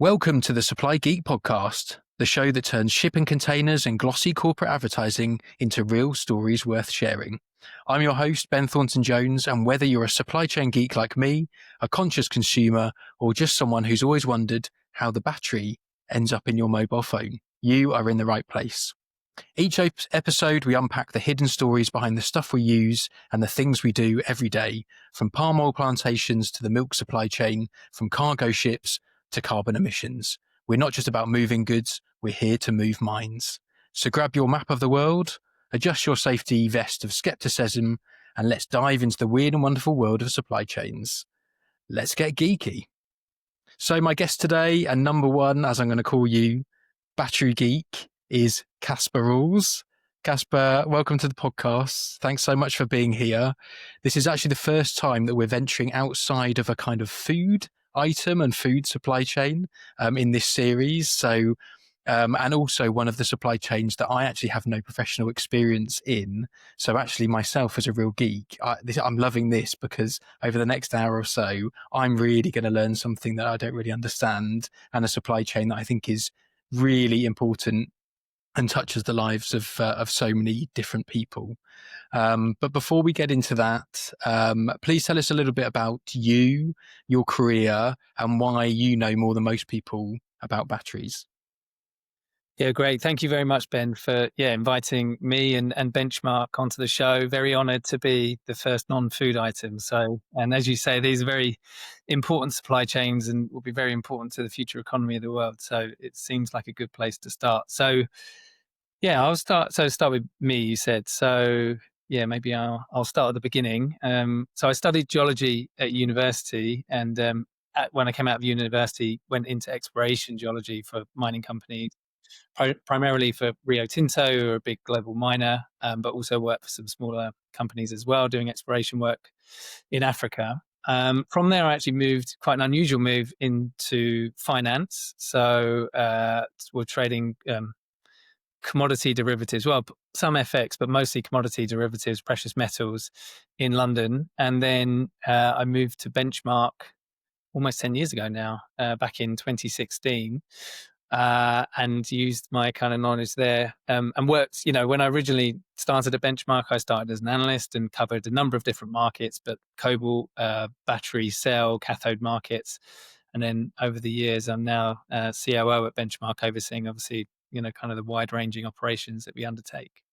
Welcome to the Supply Geek podcast, the show that turns shipping containers and glossy corporate advertising into real stories worth sharing. I'm your host, Ben Thornton-Jones, and whether you're a supply chain geek like me, a conscious consumer, or just someone who's always wondered how the battery ends up in your mobile phone, you are in the right place. Each episode, we unpack the hidden stories behind the stuff we use and the things we do every day, from palm oil plantations to the milk supply chain, from cargo ships to carbon emissions. We're not just about moving goods, we're here to move minds. So grab your map of the world, adjust your safety vest of skepticism, and let's dive into the weird and wonderful world of supply chains. Let's get geeky. So my guest today, and number one, as I'm going to call you, battery geek, is Caspar Rawles. Caspar, welcome to the podcast. Thanks so much for being here. This is actually the first time that we're venturing outside of a kind of food item and food supply chain in this series. So, and also one of the supply chains that I actually have no professional experience in. So actually myself as a real geek, I'm loving this because over the next hour or so, I'm really going to learn something that I don't really understand, and a supply chain that I think is really important and touches the lives of so many different people. But before we get into that, please tell us a little bit about you, your career, and why you know more than most people about batteries. Yeah, great. Thank you very much, Ben, for inviting me and Benchmark onto the show. Very honoured to be the first non-food item. So, and as you say, these are very important supply chains and will be very important to the future economy of the world. So it seems like a good place to start. So, yeah, I'll start. So start with me, you said. So yeah, maybe I'll start at the beginning. So I studied geology at university, and when I came out of university, went into exploration geology for mining companies. Primarily for Rio Tinto, who are a big global miner, but also worked for some smaller companies as well, doing exploration work in Africa. From there, I actually moved, quite an unusual move, into finance. So we're trading commodity derivatives, well, some FX, but mostly commodity derivatives, precious metals in London. And then I moved to Benchmark almost 10 years ago now, back in 2016. And used my kind of knowledge there and worked, when I originally started at Benchmark, I started as an analyst and covered a number of different markets, but cobalt, battery, cell, cathode markets. And then over the years, I'm now COO at Benchmark, overseeing, obviously, kind of the wide ranging operations that we undertake.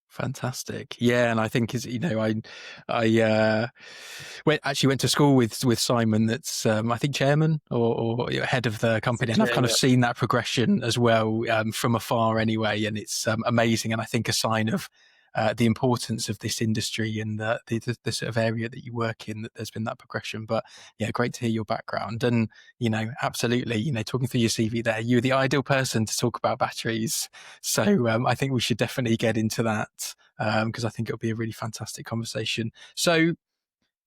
Fantastic. Yeah. And I think, I went to school with Simon, that's, I think, chairman or head of the company. And I've kind of seen that progression as well, from afar anyway. And it's amazing. And I think a sign of the importance of this industry and the sort of area that you work in, that there's been that progression. But yeah, great to hear your background. And, absolutely, talking through your CV there, you're the ideal person to talk about batteries. So I think we should definitely get into that because I think it'll be a really fantastic conversation. So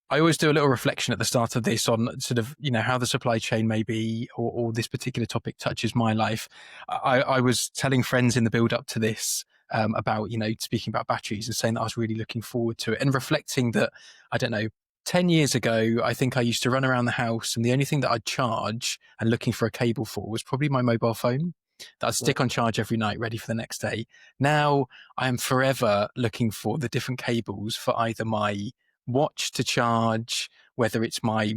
I always do a little reflection at the start of this on sort of, how the supply chain maybe, or this particular topic touches my life. I was telling friends in the build up to this about, speaking about batteries and saying that I was really looking forward to it and reflecting that, I don't know, 10 years ago, I think I used to run around the house and the only thing that I'd charge and looking for a cable for was probably my mobile phone that I'd stick on charge every night, ready for the next day. Now I am forever looking for the different cables for either my watch to charge, whether it's my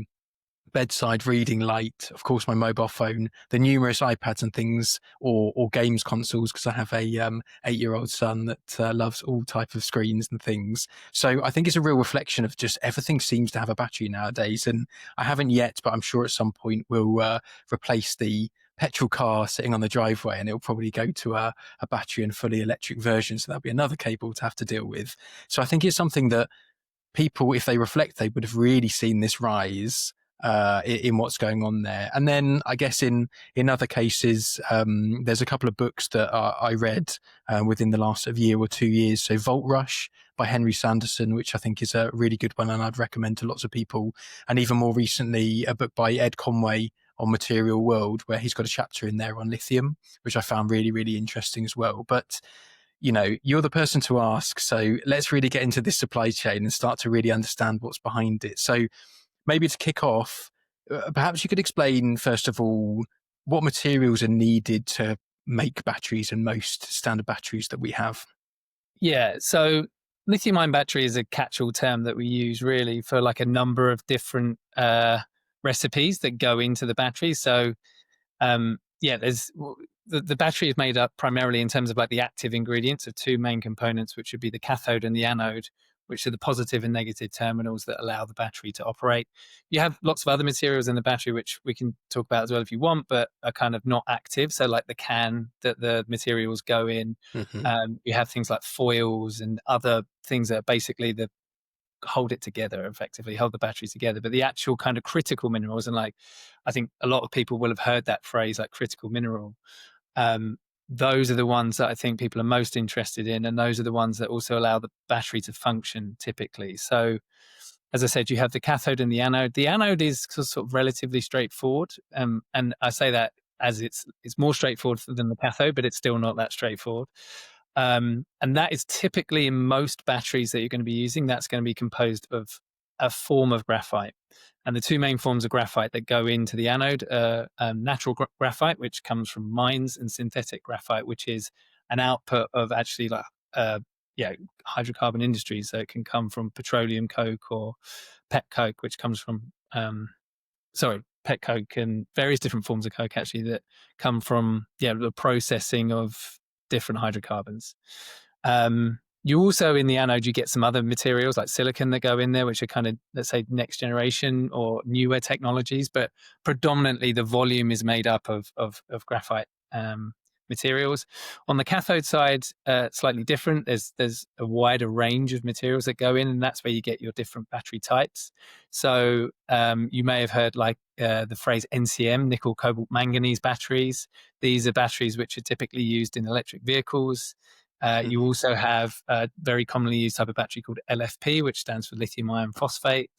bedside reading light, of course, my mobile phone, the numerous iPads and things, or games consoles, because I have a 8-year-old son that loves all type of screens and things. So I think it's a real reflection of just everything seems to have a battery nowadays. And I haven't yet, but I'm sure at some point we'll replace the petrol car sitting on the driveway and it'll probably go to a battery and fully electric version. So that'll be another cable to have to deal with. So I think it's something that people, if they reflect, they would have really seen this rise in what's going on there. And then I guess in other cases, there's a couple of books that I read within the last year or 2 years. So Vault Rush by Henry Sanderson, which I think is a really good one and I'd recommend to lots of people. And even more recently, a book by Ed Conway on Material World, where he's got a chapter in there on lithium, which I found really, really interesting as well. But you're the person to ask. So let's really get into this supply chain and start to really understand what's behind it. So maybe to kick off, Perhaps you could explain, first of all, what materials are needed to make batteries and most standard batteries that we have. Yeah, so lithium ion battery is a catch-all term that we use really for like a number of different recipes that go into the battery. So yeah, the battery is made up primarily in terms of like the active ingredients of two main components, which would be the cathode and the anode, which are the positive and negative terminals that allow the battery to operate. You have lots of other materials in the battery, which we can talk about as well if you want, but are kind of not active. So like the can that the materials go in, Mm-hmm. you have things like foils and other things that are basically the hold it together, effectively hold the battery together. But the actual kind of critical minerals, and like I think a lot of people will have heard that phrase, like critical mineral, um, those are the ones that I think people are most interested in, and those are the ones that also allow the battery to function typically. So as I said, you have the cathode and the anode. The anode is sort of relatively straightforward, and I say that as it's more straightforward than the cathode, but it's still not that straightforward. And that is typically in most batteries that you're going to be using, that's going to be composed of a form of graphite. And the two main forms of graphite that go into the anode are natural graphite, which comes from mines, and synthetic graphite, which is an output of actually like yeah, hydrocarbon industries. So it can come from petroleum coke or pet coke, which comes from pet coke and various different forms of coke actually that come from the processing of different hydrocarbons. You also in the anode you get some other materials like silicon that go in there, which are kind of, let's say, next generation or newer technologies, but predominantly the volume is made up of graphite materials. On the cathode side, slightly different. There's a wider range of materials that go in, and that's where you get your different battery types. So you may have heard like the phrase NCM, nickel, cobalt, manganese batteries. These are batteries which are typically used in electric vehicles. You also have a very commonly used type of battery called LFP, which stands for lithium iron phosphate.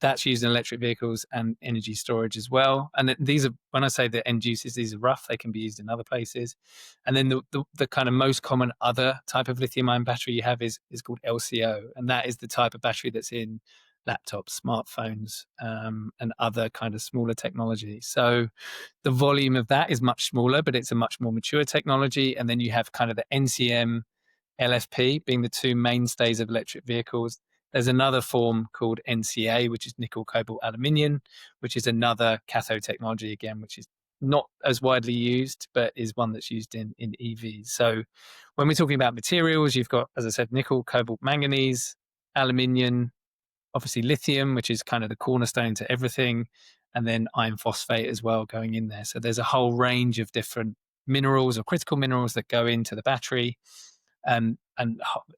That's used in electric vehicles and energy storage as well. And these are, when I say the end uses, these are rough. They can be used in other places. And then the kind of most common other type of lithium ion battery you have is called LCO. And that is the type of battery that's in laptops, smartphones, and other kind of smaller technology. So the volume of that is much smaller, but it's a much more mature technology. And then you have kind of the NCM, LFP being the two mainstays of electric vehicles. There's another form called NCA, which is nickel, cobalt, aluminium, which is another cathode technology again, which is not as widely used, but is one that's used in EVs. So when we're talking about materials, you've got, as I said, nickel, cobalt, manganese, aluminium, obviously lithium, which is kind of the cornerstone to everything, and then iron phosphate as well going in there. So there's a whole range of different minerals or critical minerals that go into the battery. And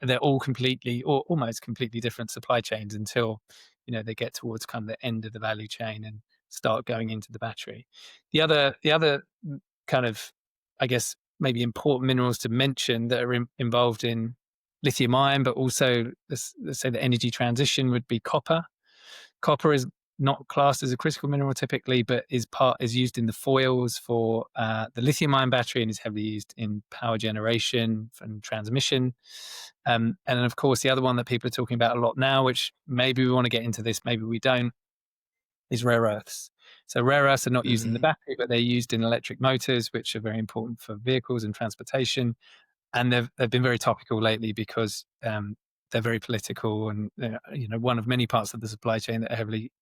they're all completely or almost completely different supply chains until they get towards kind of the end of the value chain and start going into the battery. The other kind of, I guess, maybe important minerals to mention that are involved in lithium ion, but also let's say the energy transition would be copper. Copper is not classed as a critical mineral typically, but is used in the foils for the lithium ion battery and is heavily used in power generation and transmission. And then, of course, the other one that people are talking about a lot now, which maybe we want to get into this, maybe we don't, is rare earths. So rare earths are not used in the battery, but they're used in electric motors, which are very important for vehicles and transportation. And they've been very topical lately because they're very political and one of many parts of the supply chain that are heavily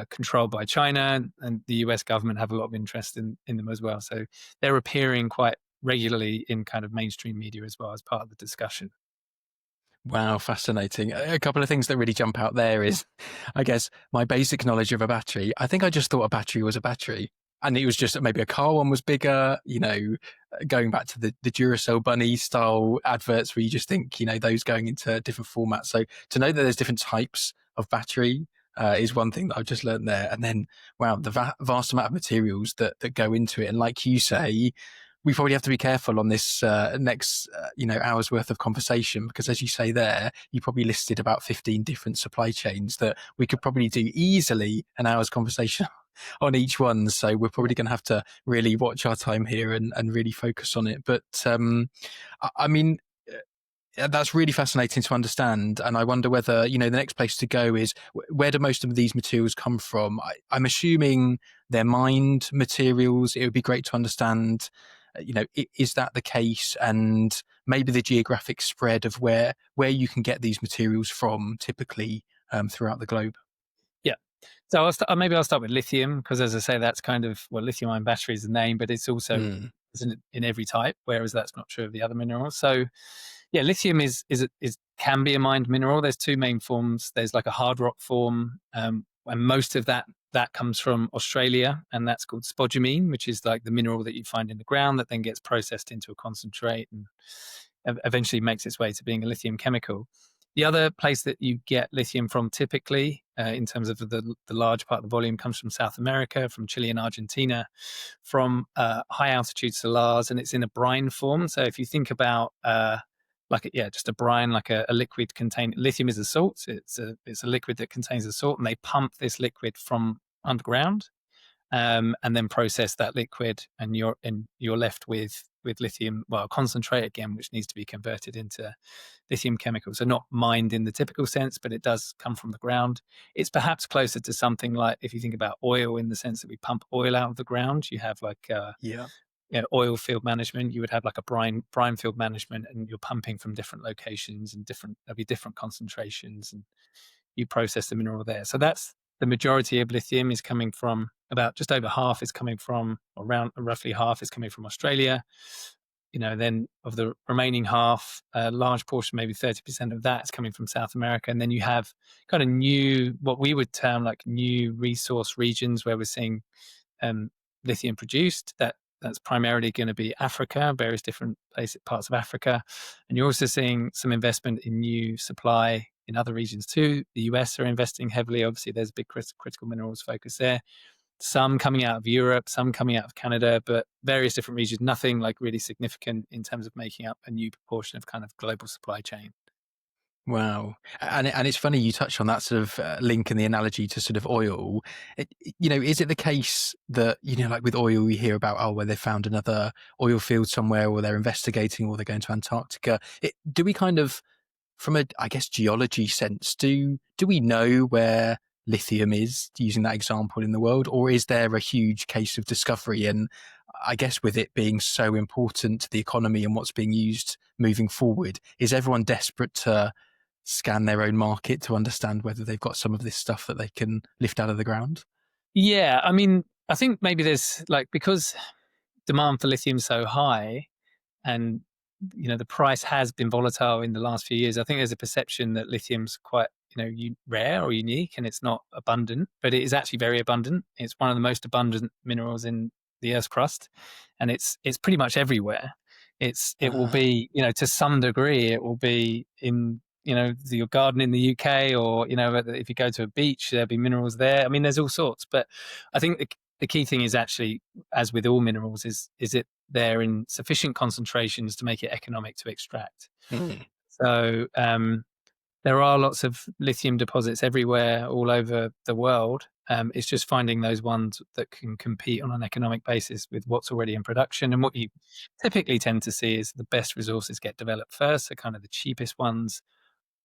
controlled by China, and the US government have a lot of interest in them as well. So they're appearing quite regularly in kind of mainstream media as well as part of the discussion. Wow, fascinating. A couple of things that really jump out there is, I guess, my basic knowledge of a battery. I think I just thought a battery was a battery. And it was just maybe a car one was bigger, going back to the Duracell bunny style adverts where you just think, those going into different formats. So to know that there's different types of battery is one thing that I've just learned there. And then, wow, the vast amount of materials that go into it. And like you say, we probably have to be careful on this next, hour's worth of conversation, because as you say there, you probably listed about 15 different supply chains that we could probably do easily an hour's conversation on each one. So we're probably going to have to really watch our time here and really focus on it. But I mean, That's really fascinating to understand. And I wonder whether, the next place to go is where do most of these materials come from? I'm assuming they're mined materials. It would be great to understand, is that the case? And maybe the geographic spread of where you can get these materials from typically throughout the globe. Yeah. So maybe I'll start with lithium because, as I say, that's kind of, well, lithium-ion battery is the name, but it's also Mm. isn't in every type, whereas that's not true of the other minerals. So, yeah, lithium can be a mined mineral. There's two main forms. There's like a hard rock form, and most of that comes from Australia, and that's called spodumene, which is like the mineral that you find in the ground that then gets processed into a concentrate and eventually makes its way to being a lithium chemical. The other place that you get lithium from typically, in terms of the large part of the volume, comes from South America, from Chile and Argentina, from high altitude salars, and it's in a brine form. So if you think about just a brine, like a liquid containing lithium is a salt. It's a liquid that contains a salt, and they pump this liquid from underground, and then process that liquid, and you're left with lithium, well, concentrate again, which needs to be converted into lithium chemicals. So not mined in the typical sense, but it does come from the ground. It's perhaps closer to something like, if you think about oil, in the sense that we pump oil out of the ground, you have like Yeah. oil field management. You would have like a brine field management, and you're pumping from different locations, and there'll be different concentrations, and you process the mineral there. So that's the majority of lithium is coming from, about just over half is coming from, around roughly half is coming from Australia. Then of the remaining half, a large portion, maybe 30% of that, is coming from South America. And then you have kind of new, what we would term like new resource regions where we're seeing lithium produced. That's primarily going to be Africa, various different parts of Africa. And you're also seeing some investment in new supply in other regions too. The US are investing heavily. Obviously, there's a big critical minerals focus there. Some coming out of Europe, some coming out of Canada, but various different regions, nothing like really significant in terms of making up a new proportion of kind of global supply chain. Wow. And it's funny you touched on that sort of link and the analogy to sort of oil. Is it the case that, like with oil, we hear about, where they found another oil field somewhere, or they're investigating, or they're going to Antarctica? Do we kind of, from a, I guess, geology sense, do we know where lithium is, using that example, in the world? Or is there a huge case of discovery? And I guess with it being so important to the economy and what's being used moving forward, is everyone desperate to scan their own market to understand whether they've got some of this stuff that they can lift out of the ground? Yeah, I mean, I think maybe there's because demand for lithium is so high, and the price has been volatile in the last few years. I think there's a perception that lithium's quite rare or unique, and it's not abundant, but it is actually very abundant. It's one of the most abundant minerals in the Earth's crust, and it's pretty much everywhere. It will be, to some degree, it will be in your garden in the UK, or if you go to a beach, there'll be minerals there. I mean, there's all sorts, but I think the key thing is actually, as with all minerals, is it there in sufficient concentrations to make it economic to extract. Mm. So there are lots of lithium deposits everywhere, all over the world. It's just finding those ones that can compete on an economic basis with what's already in production. And what you typically tend to see is the best resources get developed first. So kind of the cheapest ones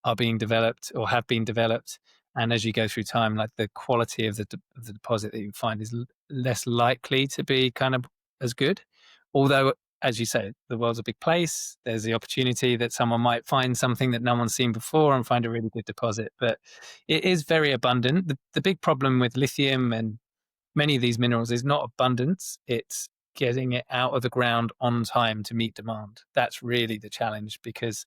are being developed or have been developed. And as you go through time, like the quality of the deposit that you find is less likely to be kind of as good. Although, as you say, the world's a big place. There's the opportunity that someone might find something that no one's seen before and find a really good deposit. But it is very abundant. The big problem with lithium and many of these minerals is not abundance. It's getting it out of the ground on time to meet demand. That's really the challenge, because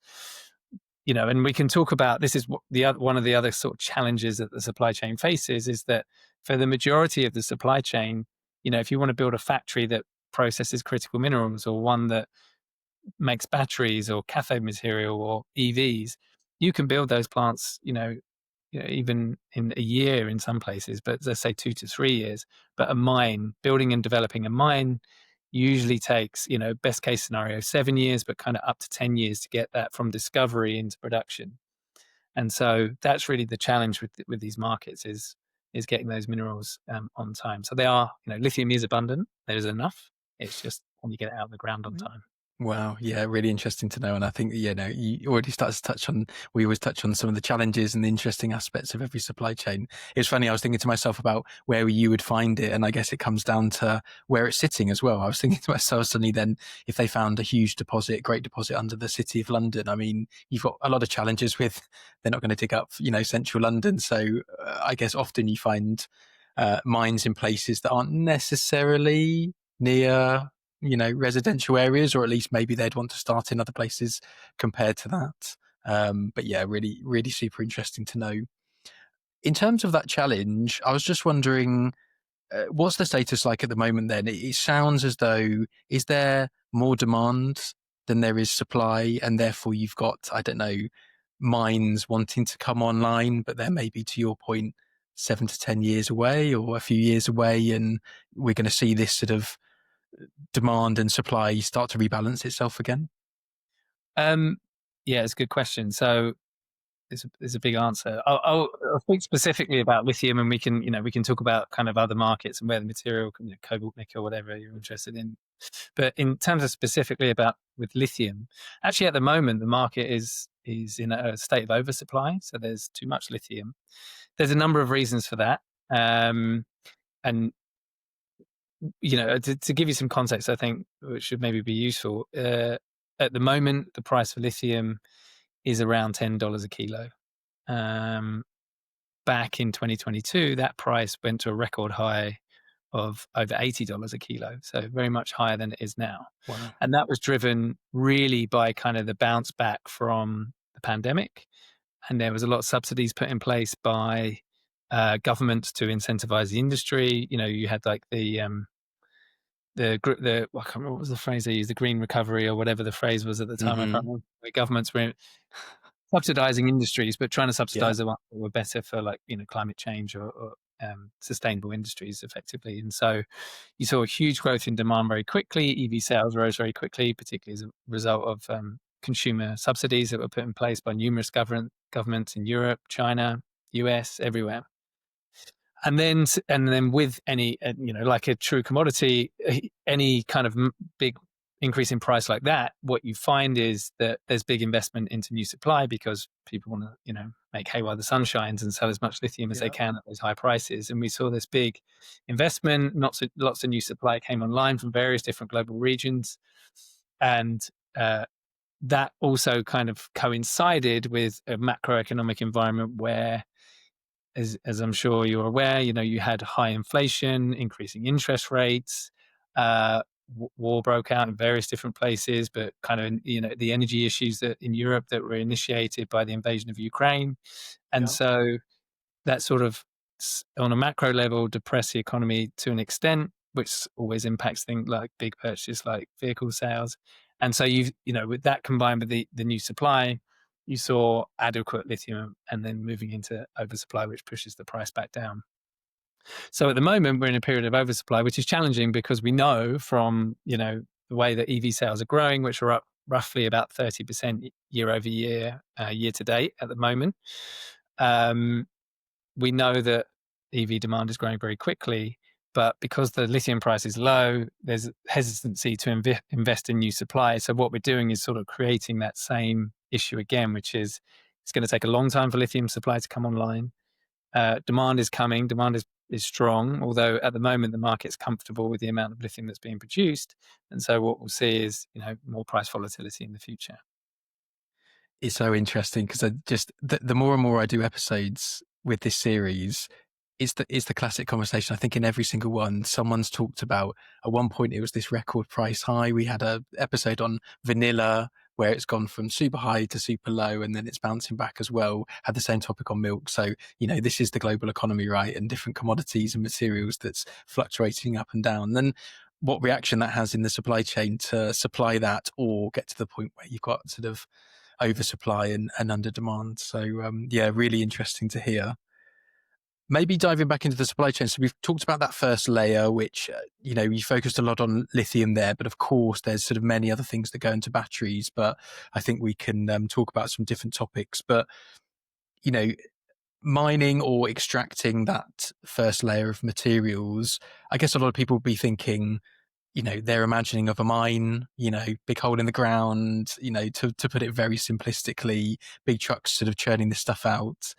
and we can talk about this, is one of the other sort of challenges that the supply chain faces, is that for the majority of the supply chain, if you want to build a factory that processes critical minerals, or one that makes batteries or cathode material or EVs, you can build those plants, even in a year in some places, but let's say 2 to 3 years. But building and developing a mine usually takes, best case scenario, 7 years, but kind of up to 10 years to get that from discovery into production. And so that's really the challenge with these markets, is getting those minerals on time. So they are, lithium is abundant. There's enough. It's just when you get it out of the ground on time. Wow. Yeah. Really interesting to know. And I think, you already started to we always touch on some of the challenges and the interesting aspects of every supply chain. It's funny. I was thinking to myself about where you would find it. And I guess it comes down to where it's sitting as well. I was thinking to myself suddenly then, if they found a huge deposit, great deposit under the city of London, I mean, you've got a lot of challenges with, they're not going to dig up, central London. So I guess often you find mines in places that aren't necessarily near residential areas, or at least maybe they'd want to start in other places compared to that. But yeah, really, really super interesting to know. In terms of that challenge, I was just wondering, what's the status like at the moment then? It sounds as though, is there more demand than there is supply, and therefore you've got, I don't know, mines wanting to come online, but they're maybe, to your point, 7 to 10 years away or a few years away, and we're going to see this sort of demand and supply start to rebalance itself again? Um, yeah, it's a good question. So it's a big answer. I'll speak specifically about lithium, and we can talk about kind of other markets and where the material, cobalt, nickel, whatever you're interested in. But in terms of specifically about with lithium, actually at the moment the market is in a state of oversupply. So there's too much lithium. There's a number of reasons for that. And to give you some context, I think which should maybe be useful. At the moment, the price for lithium is around $10 a kilo. Um, Back in 2022, that price went to a record high of over $80 a kilo, so very much higher than it is now. Wow. And that was driven really by kind of the bounce back from the pandemic. And there was a lot of subsidies put in place by governments to incentivize the industry. You had like the I can't remember what was the phrase they used, the green recovery or whatever the phrase was at the time. I can't remember. The governments were subsidizing industries, but trying to Yeah. subsidize the ones that were better for climate change or sustainable industries effectively. And so you saw a huge growth in demand very quickly. EV sales rose very quickly, particularly as a result of consumer subsidies that were put in place by numerous governments in Europe, China, US, everywhere. And then with any, like a true commodity, any kind of big increase in price like that, what you find is that there's big investment into new supply because people want to, make hay while the sun shines and sell as much lithium as they can at those high prices. And we saw this big investment, lots of new supply came online from various different global regions. And that also kind of coincided with a macroeconomic environment where, as I'm sure you're aware, you had high inflation, increasing interest rates, war broke out in various different places, but kind of, the energy issues that in Europe that were initiated by the invasion of Ukraine. And so that sort of, on a macro level, depressed the economy to an extent, which always impacts things like big purchases like vehicle sales. And so with that combined with the new supply, you saw adequate lithium and then moving into oversupply, which pushes the price back down. So at the moment, we're in a period of oversupply, which is challenging because we know from, the way that EV sales are growing, which are up roughly about 30% year over year, year to date at the moment. We know that EV demand is growing very quickly, but because the lithium price is low, there's hesitancy to invest in new supply. So what we're doing is sort of creating that same issue again, which is it's going to take a long time for lithium supply to come online. Demand is coming. Demand is strong, although at the moment the market's comfortable with the amount of lithium that's being produced. And so what we'll see is more price volatility in the future. It's so interesting because the more and more I do episodes with this series, it's the classic conversation. I think in every single one, someone's talked about, at one point it was this record price high. We had a episode on vanilla where it's gone from super high to super low, and then it's bouncing back as well. Had the same topic on milk. So, this is the global economy, right? And different commodities and materials that's fluctuating up and down. Then what reaction that has in the supply chain to supply that or get to the point where you've got sort of oversupply and under demand. So, yeah, really interesting to hear. Maybe diving back into the supply chain. So we've talked about that first layer, which, you focused a lot on lithium there, but of course there's sort of many other things that go into batteries, but I think we can talk about some different topics. But, you know, mining or extracting that first layer of materials, I guess a lot of people will be thinking, their imagining of a mine, big hole in the ground, to put it very simplistically, big trucks sort of churning this stuff out.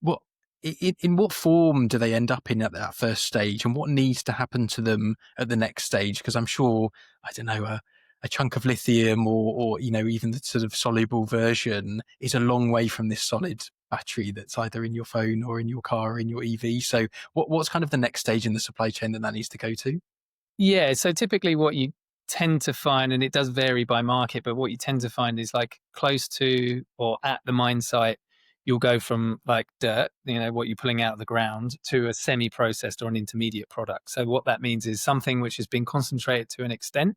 What in what form do they end up in at that first stage, and what needs to happen to them at the next stage? Because I'm sure, I don't know, a chunk of lithium or even the sort of soluble version is a long way from this solid battery that's either in your phone or in your car or in your EV. So what's kind of the next stage in the supply chain that needs to go to? Yeah, so typically what you tend to find, and it does vary by market, but what you tend to find is like close to or at the mine site, you'll go from like dirt, what you're pulling out of the ground, to a semi-processed or an intermediate product. So what that means is something which has been concentrated to an extent,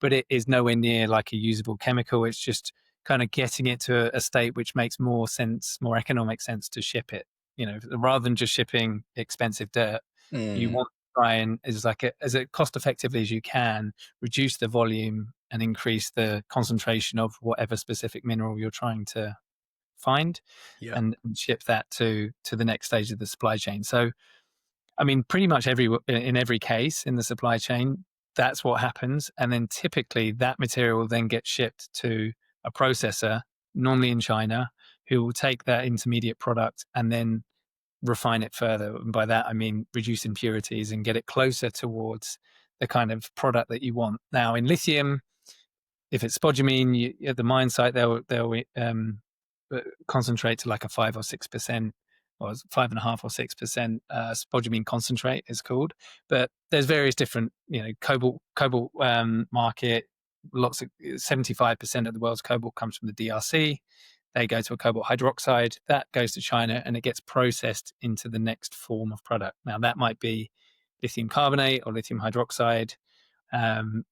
but it is nowhere near like a usable chemical. It's just kind of getting it to a state which makes more sense, more economic sense to ship it. Rather than just shipping expensive dirt, you want try and as cost effectively as you can reduce the volume and increase the concentration of whatever specific mineral you're trying to find, Yeah. and ship that to the next stage of the supply chain. So I mean, pretty much in every case in the supply chain, that's what happens. And then typically that material then gets shipped to a processor, normally in China, who will take that intermediate product and then refine it further. And by that, I mean reduce impurities and get it closer towards the kind of product that you want. Now, in lithium, if it's spodumene, at the mine site, they'll concentrate to like a 5 or 6%, or 5.5 or 6% spodumene concentrate is called. But there's various different, cobalt market. Lots of 75% of the world's cobalt comes from the DRC. They go to a cobalt hydroxide that goes to China, and it gets processed into the next form of product. Now that might be lithium carbonate or lithium hydroxide,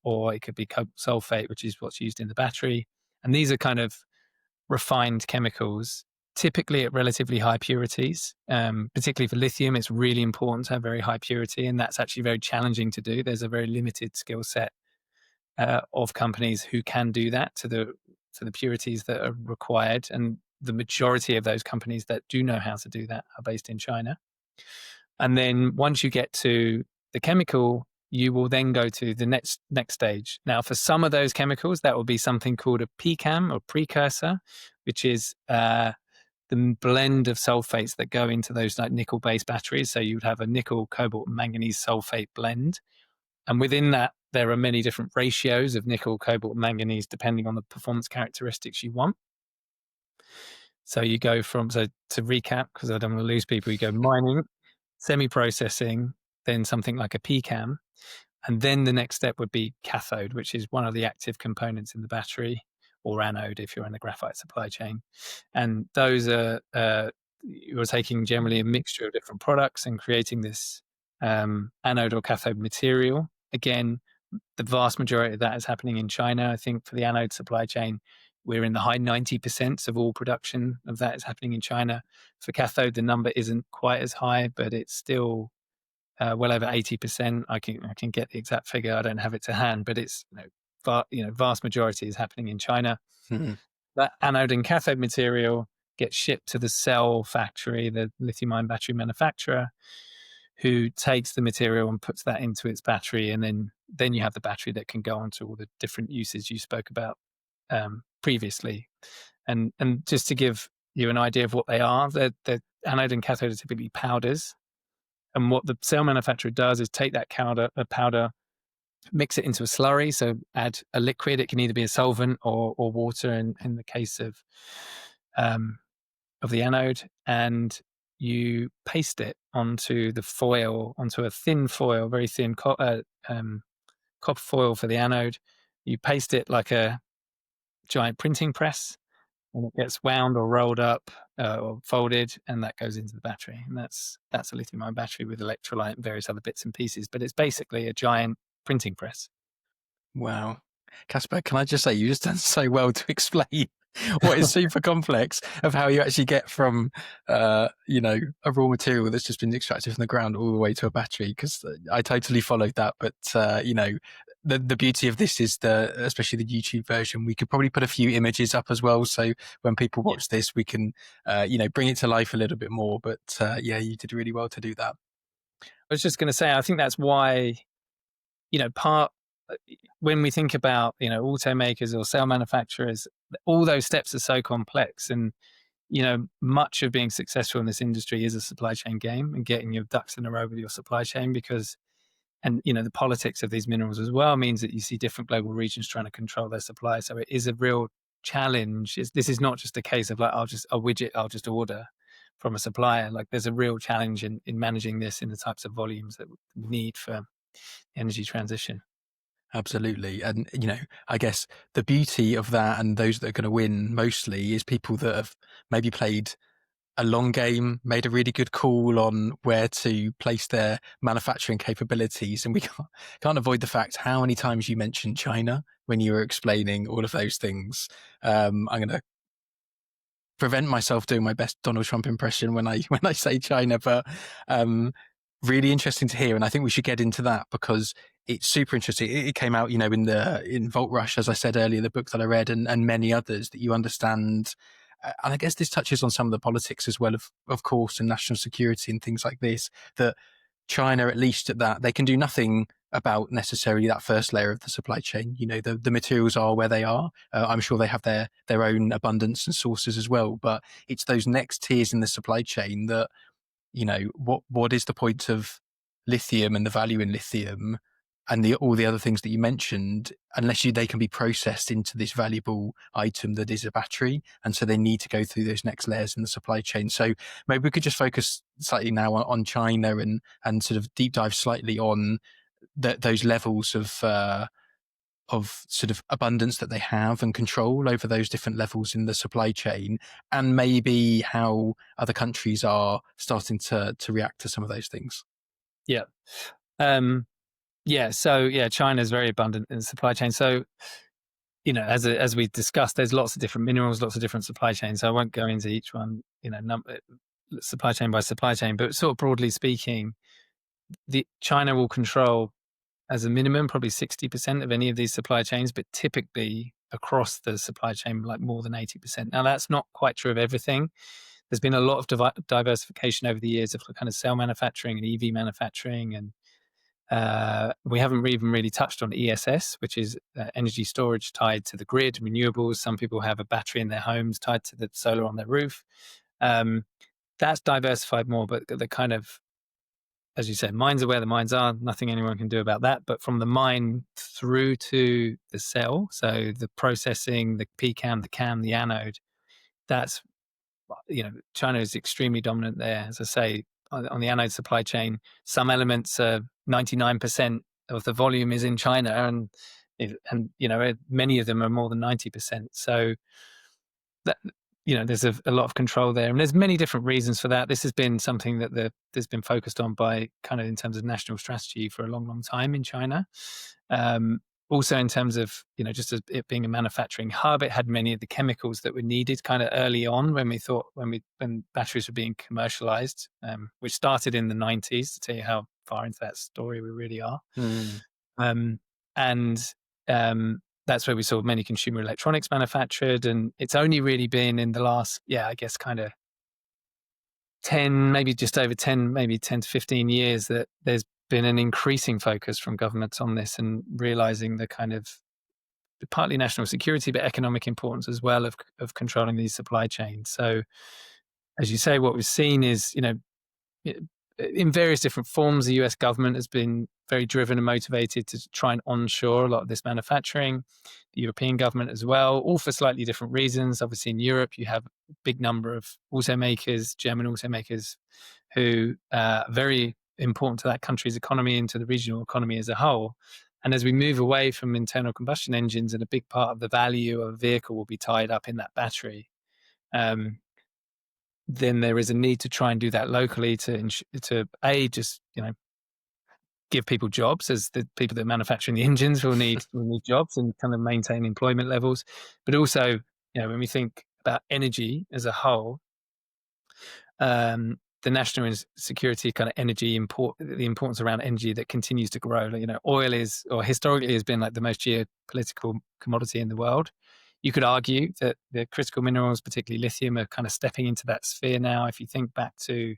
or it could be cobalt sulfate, which is what's used in the battery. And these are kind of refined chemicals, typically at relatively high purities. Particularly for lithium, it's really important to have very high purity, and that's actually very challenging to do. There's a very limited skill set of companies who can do that to the purities that are required, and the majority of those companies that do know how to do that are based in China. And then once you get to the chemical, you will then go to the next stage. Now, for some of those chemicals, that will be something called a PCAM, or precursor, which is the blend of sulfates that go into those like nickel-based batteries. So you would have a nickel, cobalt, and manganese sulfate blend. And within that, there are many different ratios of nickel, cobalt, and manganese, depending on the performance characteristics you want. So you go to recap, because I don't want to lose people, you go mining, semi-processing, then something like a PCAM. And then the next step would be cathode, which is one of the active components in the battery, or anode if you're in the graphite supply chain. And those are, you're taking generally a mixture of different products and creating this anode or cathode material. Again, the vast majority of that is happening in China. I think for the anode supply chain, we're in the high 90% of all production of that is happening in China. For cathode, the number isn't quite as high, but it's still well over 80%. I can get the exact figure. I don't have it to hand, but it's vast majority is happening in China. Mm-hmm. That anode and cathode material gets shipped to the cell factory, the lithium-ion battery manufacturer, who takes the material and puts that into its battery, and then you have the battery that can go on to all the different uses you spoke about previously. And just to give you an idea of what they are, the anode and cathode are typically powders. And what the cell manufacturer does is take that powder, mix it into a slurry, so add a liquid. It can either be a solvent or water in the case of the anode, and you paste it onto the foil, onto a thin foil, very thin copper foil for the anode. You paste it like a giant printing press, and it gets wound or rolled up or folded, and that goes into the battery. And that's a lithium-ion battery with electrolyte and various other bits and pieces. But it's basically a giant printing press. Wow. Caspar, can I just say, you just done so well to explain what is super complex of how you actually get from, a raw material that's just been extracted from the ground all the way to a battery, because I totally followed that. But, the beauty of this is especially the YouTube version, we could probably put a few images up as well. So when people watch this, we can, bring it to life a little bit more. But you did really well to do that. I was just going to say, I think that's why part when we think about, automakers or cell manufacturers, all those steps are so complex, and much of being successful in this industry is a supply chain game and getting your ducks in a row with your supply chain, because the politics of these minerals as well means that you see different global regions trying to control their supply. So it is a real challenge. This is not just a case of like, I'll just order from a supplier. Like, there's a real challenge in managing this in the types of volumes that we need for energy transition. Absolutely. And, I guess the beauty of that, and those that are going to win mostly, is people that have maybe played a long game, made a really good call on where to place their manufacturing capabilities. And we can't avoid the fact how many times you mentioned China when you were explaining all of those things. I'm going to prevent myself doing my best Donald Trump impression when I say China, but really interesting to hear. And I think we should get into that because it's super interesting. It came out, in Volt Rush, as I said earlier, the book that I read, and many others, that you understand. And I guess this touches on some of the politics as well, of course, and national security and things like this, that China, at least at that, they can do nothing about necessarily that first layer of the supply chain. The materials are where they are. I'm sure they have their own abundance and sources as well, but it's those next tiers in the supply chain that, what is the point of lithium and the value in lithium and all the other things that you mentioned, unless they can be processed into this valuable item that is a battery. And so they need to go through those next layers in the supply chain. So maybe we could just focus slightly now on China and sort of deep dive slightly on those levels of sort of abundance that they have and control over those different levels in the supply chain, and maybe how other countries are starting to react to some of those things. Yeah. So China is very abundant in the supply chain. So, as we discussed, there's lots of different minerals, lots of different supply chains. So I won't go into each one, supply chain by supply chain, but sort of broadly speaking, China will control, as a minimum, probably 60% of any of these supply chains, but typically across the supply chain, like more than 80%. Now, that's not quite true of everything. There's been a lot of diversification over the years of kind of cell manufacturing and EV manufacturing, and we haven't even really touched on ESS, which is energy storage tied to the grid, renewables. Some people have a battery in their homes tied to the solar on their roof. That's diversified more, but the kind of, as you said, mines are where the mines are. Nothing anyone can do about that. But from the mine through to the cell, so the processing, the PCAM, the CAM, the anode, that's, China is extremely dominant there. As I say, on the anode supply chain, some elements are 99% of the volume is in China, and many of them are more than 90%. So that, there's a lot of control there, and there's many different reasons for that. This has been something that there's been focused on by kind of in terms of national strategy for a long, long time in China. Also, in terms of, just as it being a manufacturing hub, it had many of the chemicals that were needed kind of early on when batteries were being commercialized, which started in the 90s, to tell you how far into that story we really are. That's where we saw many consumer electronics manufactured. And it's only really been in the last, I guess, kind of 10, maybe just over 10, maybe 10 to 15 years that there's been an increasing focus from governments on this, and realizing the kind of partly national security, but economic importance as well of controlling these supply chains. So, as you say, what we've seen is, in various different forms, the US government has been very driven and motivated to try and onshore a lot of this manufacturing. The European government as well, all for slightly different reasons. Obviously, in Europe, you have a big number of automakers, German automakers, who are very important to that country's economy and to the regional economy as a whole. And as we move away from internal combustion engines, and a big part of the value of a vehicle will be tied up in that battery, then there is a need to try and do that locally to just give people jobs, as the people that are manufacturing the engines will need jobs and kind of maintain employment levels. But also, when we think about energy as a whole, the national security kind of energy the importance around energy that continues to grow. Oil is, or historically has been, like the most geopolitical commodity in the world. You could argue that the critical minerals, particularly lithium, are kind of stepping into that sphere now. If you think back to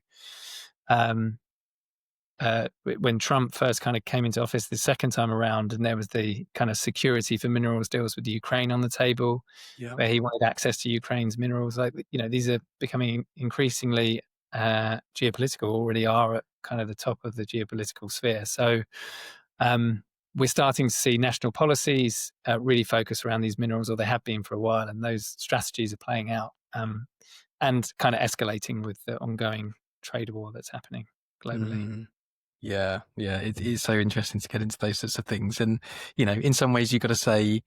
when Trump first kind of came into office the second time around, and there was the kind of security for minerals deals with Ukraine on the table, Yeah. where he wanted access to Ukraine's minerals. Like, these are becoming increasingly geopolitical, already are at kind of the top of the geopolitical sphere. So we're starting to see national policies really focus around these minerals, or they have been for a while, and those strategies are playing out and kind of escalating with the ongoing trade war that's happening globally. Mm. Yeah, it is so interesting to get into those sorts of things. And, in some ways you've got to say,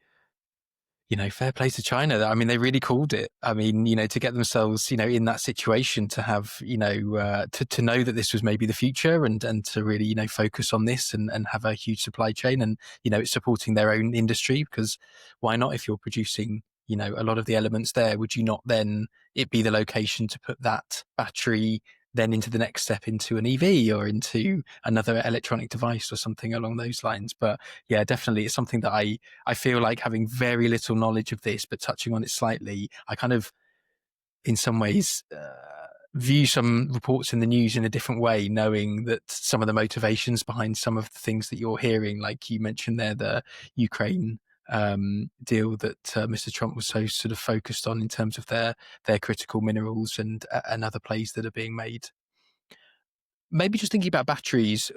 fair play to China. I mean, they really called it. I mean, to get themselves, in that situation, to have, to know that this was maybe the future, and to really, focus on this, and have a huge supply chain, and, it's supporting their own industry, because why not? If you're producing, a lot of the elements there, would you not then it be the location to put that battery then into the next step, into an EV or into another electronic device or something along those lines? But yeah, definitely it's something that I feel like, having very little knowledge of this, but touching on it slightly, I kind of, in some ways, view some reports in the news in a different way, knowing that some of the motivations behind some of the things that you're hearing, like you mentioned there, the Ukraine deal that Mr. Trump was so sort of focused on in terms of their critical minerals, and other plays that are being made. Maybe just thinking about batteries,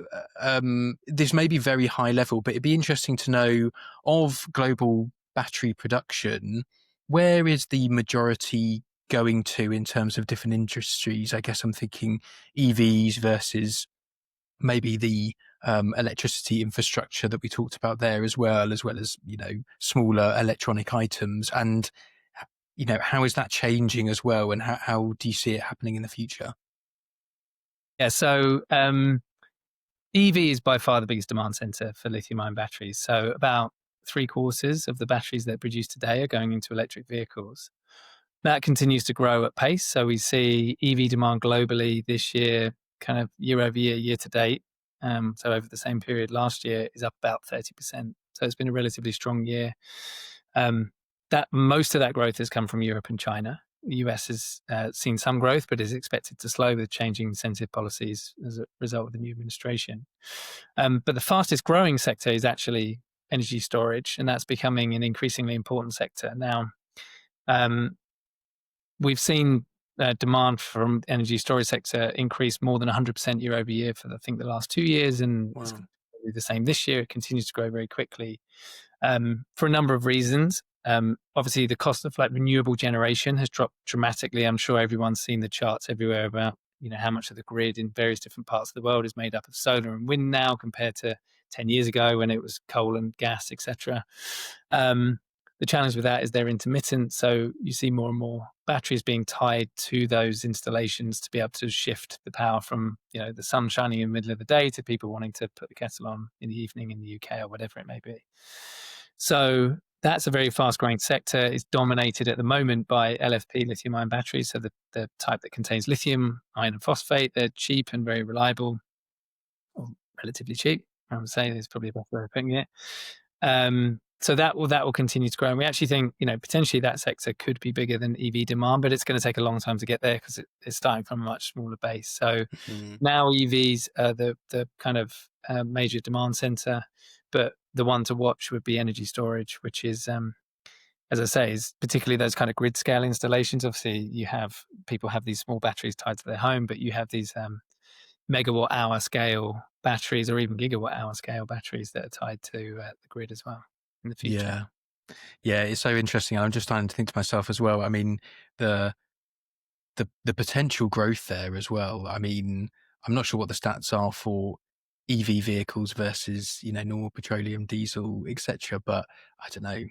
this may be very high level, but it'd be interesting to know, of global battery production, where is the majority going to in terms of different industries? I guess I'm thinking EVs versus maybe the electricity infrastructure that we talked about there, as well as smaller electronic items. And how is that changing as well, and how do you see it happening in the future? Yeah, so EV is by far the biggest demand center for lithium-ion batteries. So about 3/4 of the batteries that are produced today are going into electric vehicles. That continues to grow at pace. So we see EV demand globally this year, kind of year over year, year to date. So over the same period last year, is up about 30%. So it's been a relatively strong year. That most of that growth has come from Europe and China. The US has seen some growth, but is expected to slow with changing incentive policies as a result of the new administration. But the fastest growing sector is actually energy storage, and that's becoming an increasingly important sector. Now, we've seen demand from energy storage sector increase more than 100% year over year for, I think, the last 2 years, and Wow. it's going to be the same this year. It continues to grow very quickly for a number of reasons. Obviously, the cost of renewable generation has dropped dramatically. I'm sure everyone's seen the charts everywhere about how much of the grid in various different parts of the world is made up of solar and wind now, compared to 10 years ago when it was coal and gas, etc. The challenge with that is they're intermittent, so you see more and more batteries being tied to those installations to be able to shift the power from the sun shining in the middle of the day to people wanting to put the kettle on in the evening in the UK or whatever it may be. So that's a very fast growing sector. It's dominated at the moment by LFP, lithium ion batteries, so the type that contains lithium, iron and phosphate. They're cheap and very reliable, or relatively cheap, I would say. There's probably a better way of putting it. So that will continue to grow. And we actually think, potentially that sector could be bigger than EV demand, but it's going to take a long time to get there because it's starting from a much smaller base. So now EVs are the kind of major demand center, but the one to watch would be energy storage, which is, as I say, is particularly those kind of grid scale installations. Obviously, people have these small batteries tied to their home, but you have these megawatt hour scale batteries, or even gigawatt hour scale batteries that are tied to the grid as well in the future. Yeah, it's so interesting. I'm just starting to think to myself as well. I mean, the potential growth there as well. I mean, I'm not sure what the stats are for EV vehicles versus normal petroleum, diesel, etc. But I don't know.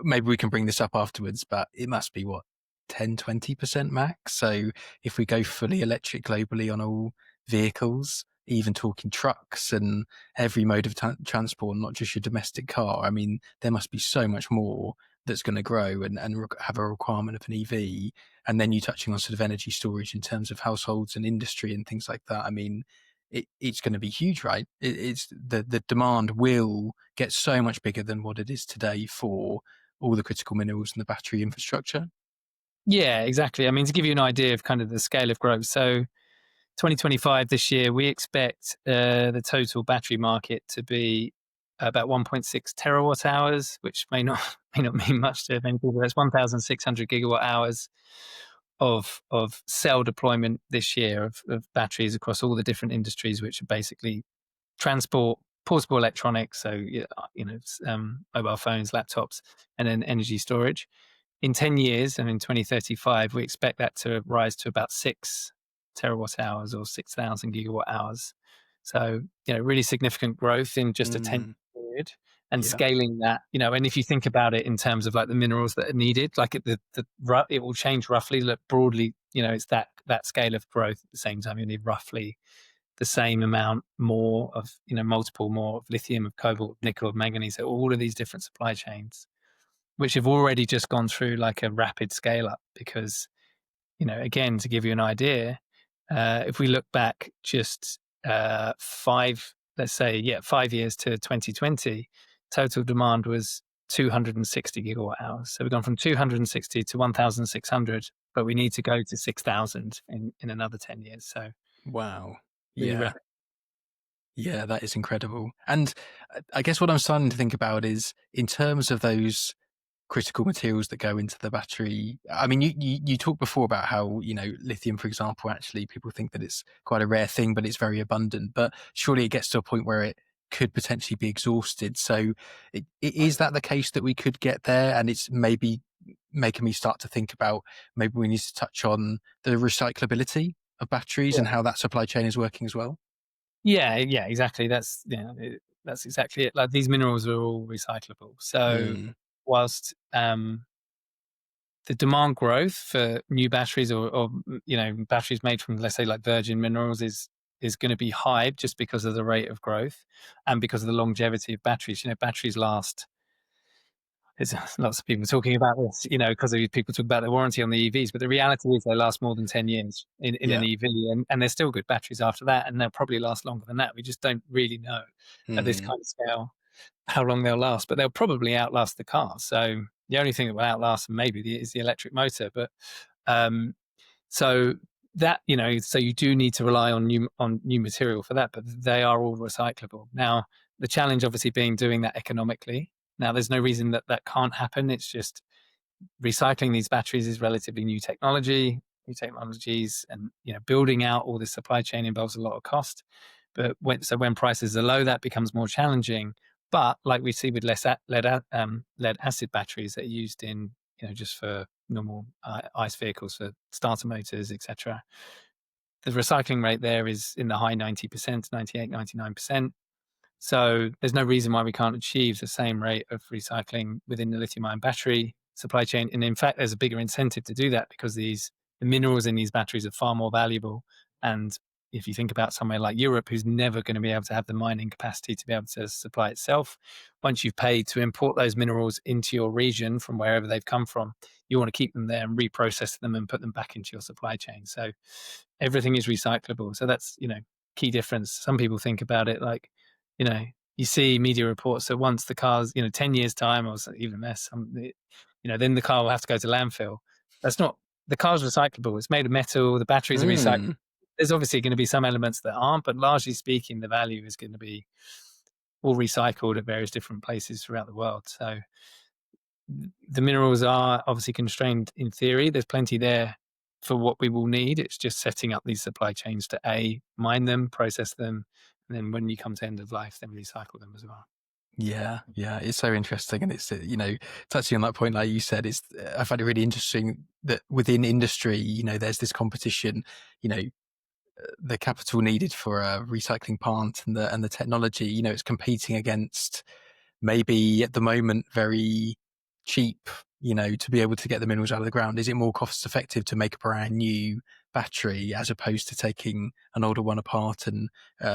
Maybe we can bring this up afterwards. But it must be what, 10-20% max. So if we go fully electric globally on all vehicles, even talking trucks and every mode of transport, not just your domestic car, I mean, there must be so much more that's going to grow and have a requirement of an EV. And then you touching on sort of energy storage in terms of households and industry and things like that. I mean, it's going to be huge, right? It's the demand will get so much bigger than what it is today for all the critical minerals and the battery infrastructure. Yeah, exactly. I mean, to give you an idea of kind of the scale of growth. So 2025, this year, we expect the total battery market to be about 1.6 terawatt hours, which may not mean much to many people. That's 1,600 gigawatt hours of cell deployment this year of batteries across all the different industries, which are basically transport, portable electronics, so mobile phones, laptops, and then energy storage. In 10 years, and in 2035, we expect that to rise to about 6 terawatt hours or 6,000 gigawatt hours. So, really significant growth in just a 10 period, and scaling that, and if you think about it in terms of like the minerals that are needed, like it will change roughly, like broadly, it's that scale of growth. At the same time, you need roughly the same amount more of, multiple more of lithium, of cobalt, nickel, of manganese, so all of these different supply chains, which have already just gone through like a rapid scale up. Because, again, to give you an idea, if we look back just 5 years to 2020, total demand was 260 gigawatt hours. So we've gone from 260 to 1,600, but we need to go to 6,000 in another 10 years. So wow. really Yeah. Yeah, that is incredible. And I guess what I'm starting to think about is in terms of those critical materials that go into the battery. I mean, you talked before about how, lithium, for example, actually people think that it's quite a rare thing, but it's very abundant. But surely it gets to a point where it could potentially be exhausted. So is that the case that we could get there? And it's maybe making me start to think about maybe we need to touch on the recyclability of batteries and how that supply chain is working as well. Yeah, exactly. That's exactly it. Like, these minerals are all recyclable. So whilst the demand growth for new batteries or batteries made from, let's say, like virgin minerals is going to be high just because of the rate of growth and because of the longevity of batteries. Batteries last. There's lots of people talking about this, because people talk about the warranty on the EVs, but the reality is they last more than 10 years in an EV, and they're still good batteries after that, and they'll probably last longer than that. We just don't really know at this kind of scale how long they'll last, but they'll probably outlast the car. So the only thing that will outlast them maybe is the electric motor. But so that, so you do need to rely on new material for that, but they are all recyclable. Now, the challenge obviously being doing that economically. Now, there's no reason that can't happen. It's just recycling these batteries is relatively new technologies, and building out all this supply chain involves a lot of cost. But when prices are low, that becomes more challenging. But like we see with lead acid batteries that are used in, just for normal ICE vehicles, for starter motors, etc., the recycling rate there is in the high 90%, 98, 99%. So there's no reason why we can't achieve the same rate of recycling within the lithium-ion battery supply chain. And in fact, there's a bigger incentive to do that because the minerals in these batteries are far more valuable. And if you think about somewhere like Europe, who's never going to be able to have the mining capacity to be able to supply itself, once you've paid to import those minerals into your region from wherever they've come from, you want to keep them there and reprocess them and put them back into your supply chain. So everything is recyclable. So that's, key difference. Some people think about it like, you see media reports. So once the car's, 10 years time or even less, then the car will have to go to landfill. That's not, the car's recyclable. It's made of metal. The batteries are recyclable. There's obviously going to be some elements that aren't, but largely speaking, the value is going to be all recycled at various different places throughout the world. So the minerals are obviously constrained in theory. There's plenty there for what we will need. It's just setting up these supply chains to mine them, process them, and then when you come to end of life, then recycle them as well. Yeah, it's so interesting, and it's touching on that point, like you said, I find it really interesting that within industry, there's this competition, the capital needed for a recycling plant and the technology, it's competing against maybe at the moment very cheap, to be able to get the minerals out of the ground. Is it more cost effective to make a brand new battery as opposed to taking an older one apart and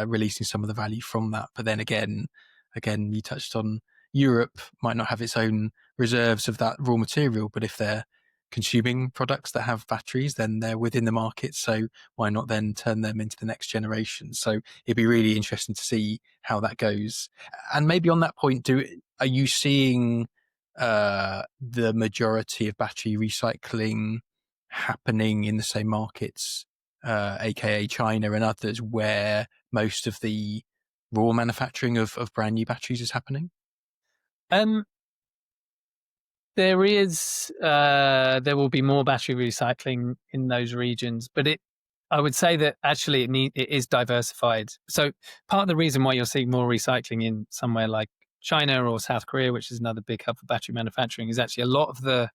releasing some of the value from that? But then again, you touched on Europe might not have its own reserves of that raw material, but if they're consuming products that have batteries, then they're within the market. So why not then turn them into the next generation? So it'd be really interesting to see how that goes. And maybe on that point, are you seeing the majority of battery recycling happening in the same markets aka China and others, where most of the raw manufacturing of brand new batteries is happening? There will be more battery recycling in those regions, but I would say that actually it is diversified. So part of the reason why you're seeing more recycling in somewhere like China or South Korea, which is another big hub for battery manufacturing, is actually a lot of the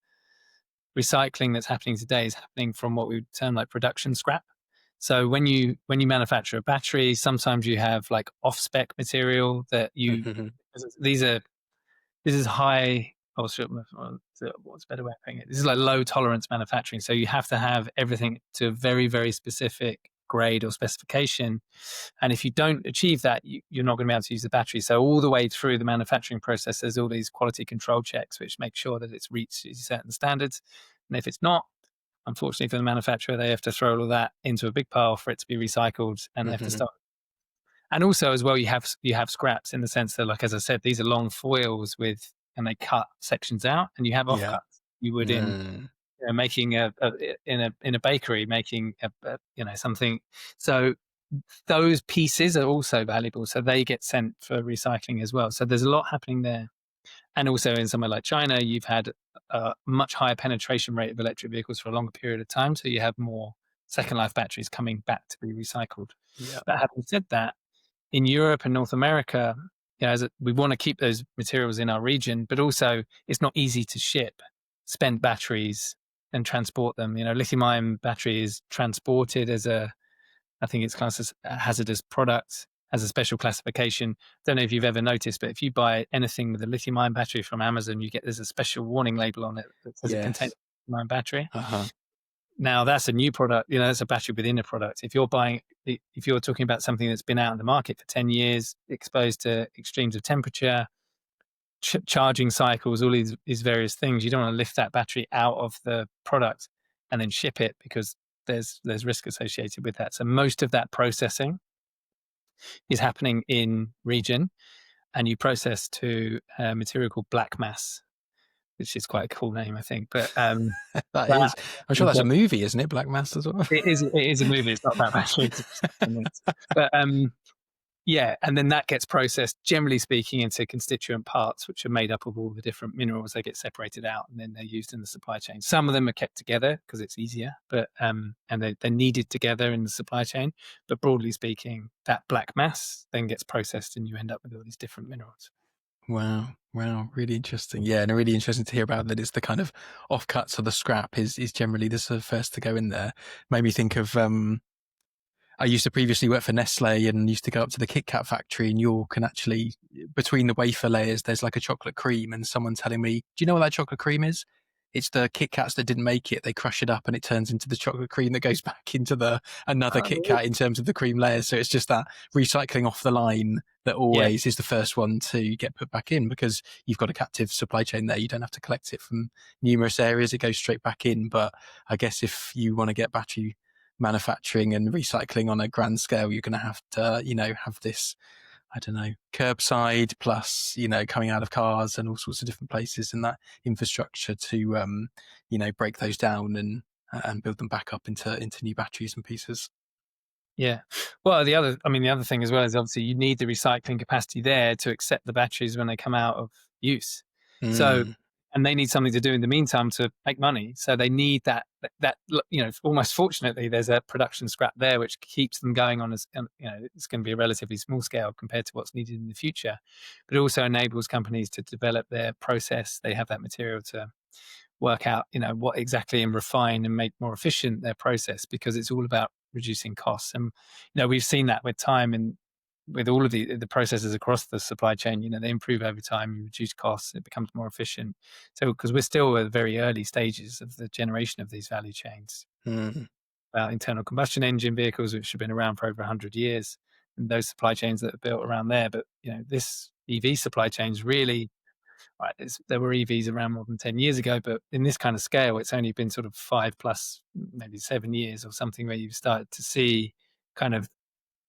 recycling that's happening today is happening from what we would term like production scrap. So when you manufacture a battery, sometimes you have like off-spec material that you these are this is high. Oh, what's a better way of putting it? This is like low tolerance manufacturing. So you have to have everything to a very, very specific grade or specification. And if you don't achieve that, you're not going to be able to use the battery. So all the way through the manufacturing process, there's all these quality control checks which make sure that it's reached certain standards. And if it's not, unfortunately for the manufacturer, they have to throw all of that into a big pile for it to be recycled, and they have to start. And also as well, you have scraps in the sense that, like as I said, these are long foils and they cut sections out, and you have offcuts. You would in making in a bakery, making something. So those pieces are also valuable, so they get sent for recycling as well. So there's a lot happening there. And also in somewhere like China, you've had a much higher penetration rate of electric vehicles for a longer period of time, so you have more second life batteries coming back to be recycled. But having said that, in Europe and North America, we want to keep those materials in our region, but also it's not easy to ship spent batteries and transport them. Lithium-ion battery is transported I think it's classed as a hazardous product, has a special classification. Don't know if you've ever noticed, but if you buy anything with a lithium-ion battery from Amazon, there's a special warning label on it that says it contains a lithium-ion battery. Now that's a new product, that's a battery within a product. If you're talking about something that's been out in the market for 10 years, exposed to extremes of temperature, charging cycles, all these various things, you don't want to lift that battery out of the product and then ship it, because there's risk associated with that. So most of that processing is happening in region, and you process to a material called black mass, which is quite a cool name, I think. But I'm sure that's a movie, isn't it? Black Mass as well. It is a movie. It's not that battery. But and then that gets processed, generally speaking, into constituent parts, which are made up of all the different minerals. They get separated out, and then they're used in the supply chain. Some of them are kept together because it's easier, but and they're needed together in the supply chain. But broadly speaking, that black mass then gets processed, and you end up with all these different minerals. Wow, really interesting. Yeah, and really interesting to hear about that. It's the kind of offcuts of the scrap is generally the first to go in there. Made me think of I used to previously work for Nestle and used to go up to the Kit Kat factory in York, and actually between the wafer layers there's like a chocolate cream, and someone telling me, do you know what that chocolate cream is? It's the Kit Kats that didn't make it. They crush it up and it turns into the chocolate cream that goes back into another Kit Kat in terms of the cream layers. So it's just that recycling off the line that always is the first one to get put back in, because you've got a captive supply chain there. You don't have to collect it from numerous areas. It goes straight back in. But I guess if you want to get battery manufacturing and recycling on a grand scale, you're going to have to, have this, I don't know, curbside plus, coming out of cars and all sorts of different places in that infrastructure to, break those down and build them back up into new batteries and pieces. Yeah. Well, the other thing as well is obviously you need the recycling capacity there to accept the batteries when they come out of use. So, and they need something to do in the meantime to make money. So they need that, almost fortunately, there's a production scrap there, which keeps them going on as, it's going to be a relatively small scale compared to what's needed in the future, but it also enables companies to develop their process. They have that material to work out, what exactly, and refine and make more efficient their process, because it's all about reducing costs. And, we've seen that with time and with all of the processes across the supply chain, they improve over time, you reduce costs, it becomes more efficient. So, because we're still at the very early stages of the generation of these value chains. About internal combustion engine vehicles, which have been around for over 100 years, and those supply chains that are built around there. But, this EV supply chain is really, right, there were EVs around more than 10 years ago, but in this kind of scale, it's only been sort of 5+, maybe 7 years or something, where you've started to see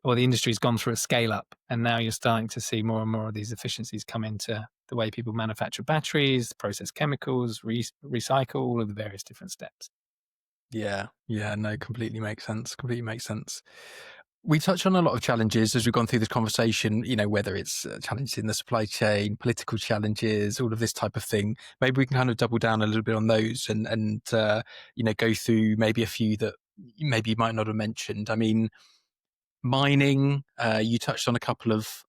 the industry's gone through a scale up, and now you're starting to see more and more of these efficiencies come into the way people manufacture batteries, process chemicals, recycle, all of the various different steps. Yeah, yeah, no, completely makes sense. Completely makes sense. We touched on a lot of challenges as we've gone through this conversation, whether it's challenges in the supply chain, political challenges, all of this type of thing. Maybe we can kind of double down a little bit on those and go through maybe a few that maybe you might not have mentioned. I mean, mining, you touched on a couple of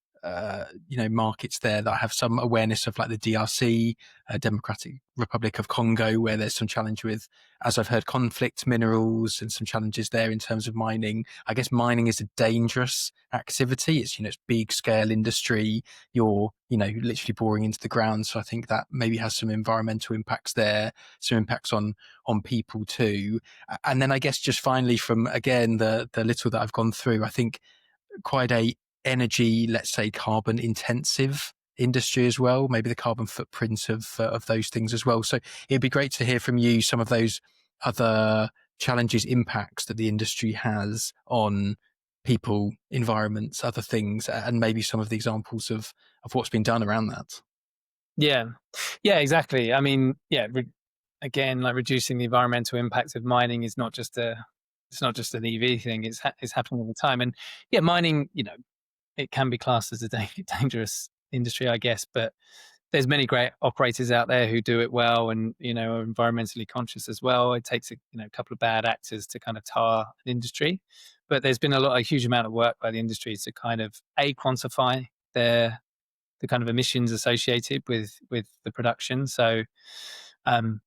markets there that have some awareness of, like the DRC, Democratic Republic of Congo, where there's some challenge with, as I've heard, conflict minerals and some challenges there in terms of mining. I guess mining is a dangerous activity. It's big scale industry. You're literally boring into the ground. So I think that maybe has some environmental impacts there, some impacts on people too. And then I guess just finally, from again the little that I've gone through, I think quite a energy, let's say carbon intensive industry as well, maybe the carbon footprint of those things as well. So it'd be great to hear from you some of those other challenges, impacts that the industry has on people, environments, other things, and maybe some of the examples of what's been done around that. Yeah, yeah, exactly. I mean, yeah, again, like reducing the environmental impact of mining is not just it's not just an EV thing. It's happening all the time. And yeah, mining, it can be classed as a dangerous industry, I guess, but there's many great operators out there who do it well and, are environmentally conscious as well. It takes a couple of bad actors to kind of tar an industry, but there's been a huge amount of work by the industry to kind of quantify the kind of emissions associated with the production. So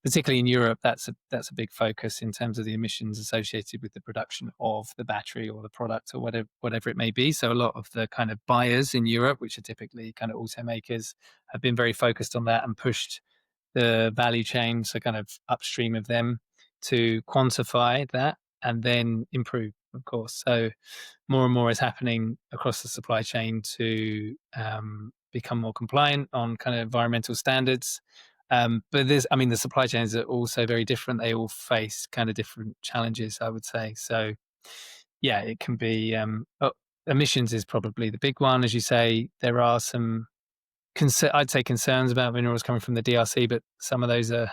particularly in Europe, that's a big focus in terms of the emissions associated with the production of the battery or the product or whatever it may be. So a lot of the kind of buyers in Europe, which are typically kind of automakers, have been very focused on that and pushed the value chain, so kind of upstream of them, to quantify that and then improve, of course. So more and more is happening across the supply chain to become more compliant on kind of environmental standards. But the supply chains are also very different. They all face kind of different challenges, I would say. So yeah, it can be emissions is probably the big one. As you say, there are some I'd say concerns about minerals coming from the DRC, but some of those are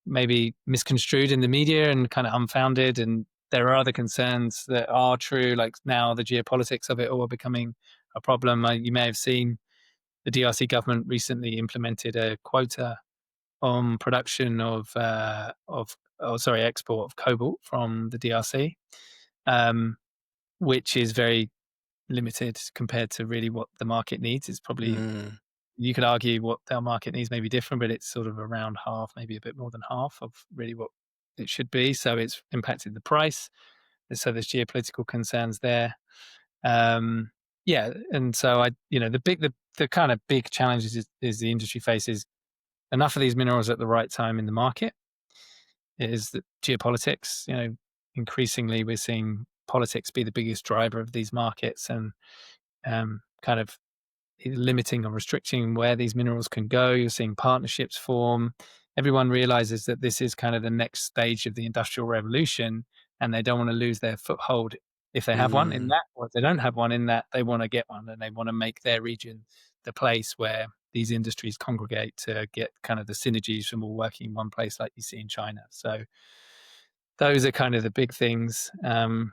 maybe misconstrued in the media and kind of unfounded. And there are other concerns that are true, like now the geopolitics of it all are becoming a problem. You may have seen the DRC government recently implemented a quota on production export of cobalt from the DRC, which is very limited compared to really what the market needs. It's probably, you could argue what their market needs may be different, but it's sort of around half, maybe a bit more than half of really what it should be. So it's impacted the price. So there's geopolitical concerns there. Yeah, and so the kind of big challenges is the industry faces enough of these minerals at the right time in the market. It is the geopolitics. Increasingly we're seeing politics be the biggest driver of these markets and kind of limiting or restricting where these minerals can go. You're seeing partnerships form. Everyone realizes that this is kind of the next stage of the industrial revolution, and they don't want to lose their foothold if they have one in that, or if they don't have one in that, they want to get one, and they want to make their region the place where these industries congregate to get kind of the synergies from all working in one place, like you see in China. So those are kind of the big things. And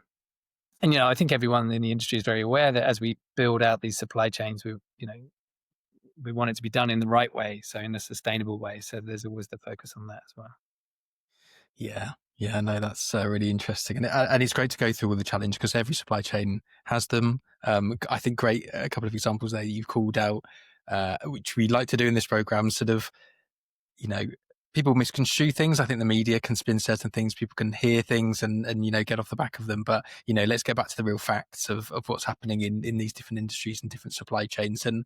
I think everyone in the industry is very aware that as we build out these supply chains, we want it to be done in the right way, so in a sustainable way. So there's always the focus on that as well. Yeah. Yeah, no, that's really interesting. And it's great to go through all the challenge because every supply chain has them. I think a couple of examples there you've called out, which we like to do in this program, sort of, people misconstrue things. I think the media can spin certain things. People can hear things and get off the back of them. But, let's get back to the real facts of what's happening in these different industries and different supply chains. And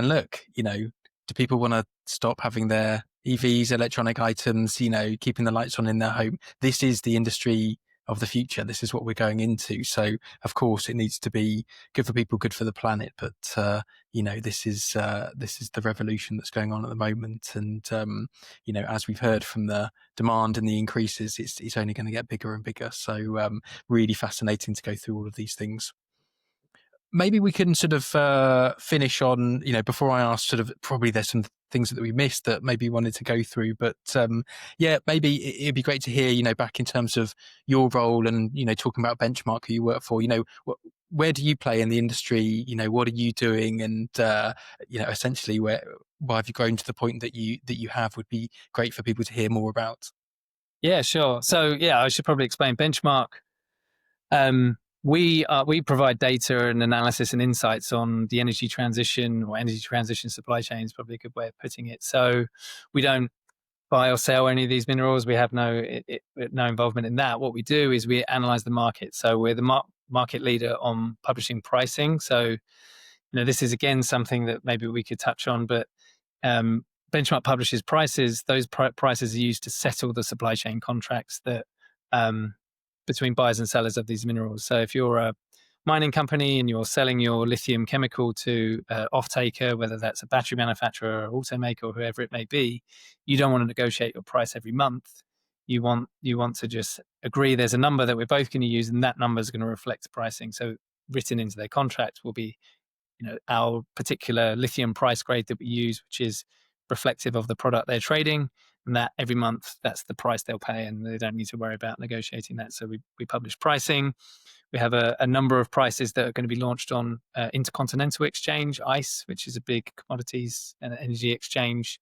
look, do people want to stop having their EVs, electronic items, keeping the lights on in their home? This is the industry of the future. This is what we're going into. So of course it needs to be good for people, good for the planet. But, this is the revolution that's going on at the moment. And, as we've heard from the demand and the increases, it's only going to get bigger and bigger. So, really fascinating to go through all of these things. Maybe we can sort of finish on, before I ask, sort of, probably there's some things that we missed that maybe you wanted to go through. But yeah, maybe it'd be great to hear, back in terms of your role and, talking about Benchmark, who you work for, where do you play in the industry? What are you doing? And, essentially why have you grown to the point that you have would be great for people to hear more about. Yeah, sure. So I should probably explain Benchmark. We provide data and analysis and insights on the energy transition, or energy transition supply chain is probably a good way of putting it. So we don't buy or sell any of these minerals. We have no involvement in that. What we do is we analyze the market. So we're the market leader on publishing pricing. So this is again something that maybe we could touch on, but Benchmark publishes prices. Those prices are used to settle the supply chain contracts that between buyers and sellers of these minerals. So if you're a mining company and you're selling your lithium chemical to an off-taker, whether that's a battery manufacturer or automaker or whoever it may be, you don't want to negotiate your price every month. You want to just agree there's a number that we're both going to use, and that number is going to reflect pricing. So written into their contract will be, our particular lithium price grade that we use, which is reflective of the product they're trading, and that every month that's the price they'll pay, and they don't need to worry about negotiating that. So we publish pricing. We have a number of prices that are going to be launched on Intercontinental Exchange, ICE, which is a big commodities and energy exchange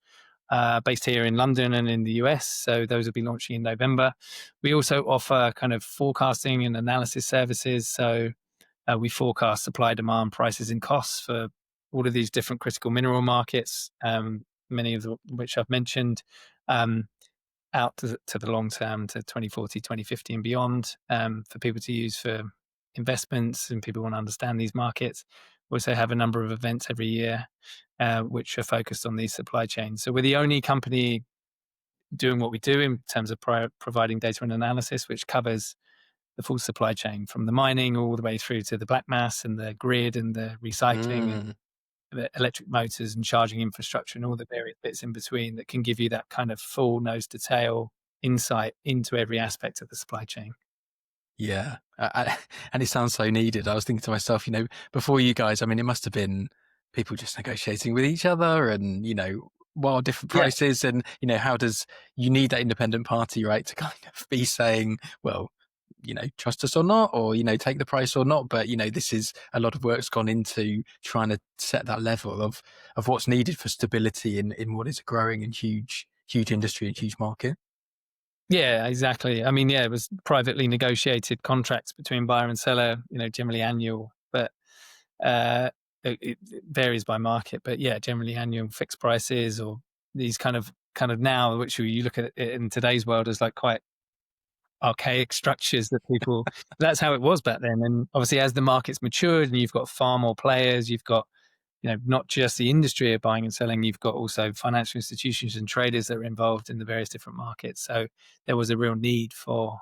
based here in London and in the US. So those will be launching in November. We also offer kind of forecasting and analysis services. So we forecast supply, demand, prices, and costs for all of these different critical mineral markets, many of which I've mentioned, out to the long term, to 2040, 2050 and beyond, for people to use for investments and people want to understand these markets. We also have a number of events every year which are focused on these supply chains. So we're the only company doing what we do in terms of providing data and analysis, which covers the full supply chain from the mining all the way through to the black mass and the grid and the recycling and the electric motors and charging infrastructure and all the various bits in between that can give you that kind of full nose to tail insight into every aspect of the supply chain. Yeah. And it sounds so needed. I was thinking to myself, before you guys, it must have been people just negotiating with each other and, wild different prices. And, how does you need that independent party, right, to kind of be saying, well, trust us or not, or, take the price or not. But, this is a lot of work's gone into trying to set that level of what's needed for stability in what is a growing and huge industry and huge market. Yeah, exactly. It was privately negotiated contracts between buyer and seller, generally annual, but it varies by market. But yeah, generally annual fixed prices, or these kind of now, which you look at it in today's world as like quite archaic structures that people, that's how it was back then. And obviously as the market's matured and you've got far more players, you've got, not just the industry of buying and selling, you've got also financial institutions and traders that are involved in the various different markets. So there was a real need for,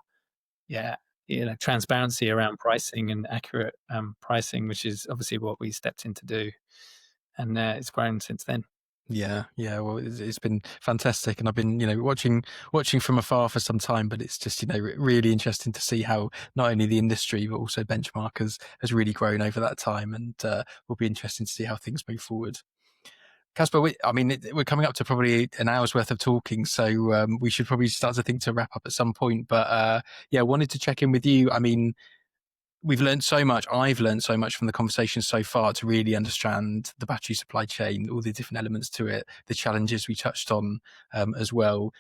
transparency around pricing and accurate pricing, which is obviously what we stepped in to do. And it's grown since then. Yeah. Well, it's been fantastic, and I've been, watching from afar for some time. But it's just, really interesting to see how not only the industry but also Benchmark has really grown over that time, and will be interesting to see how things move forward. Caspar, we're coming up to probably an hour's worth of talking, so we should probably start to think to wrap up at some point. But I wanted to check in with you. We've learned so much. I've learned so much from the conversation so far to really understand the battery supply chain, all the different elements to it, the challenges we touched on as well.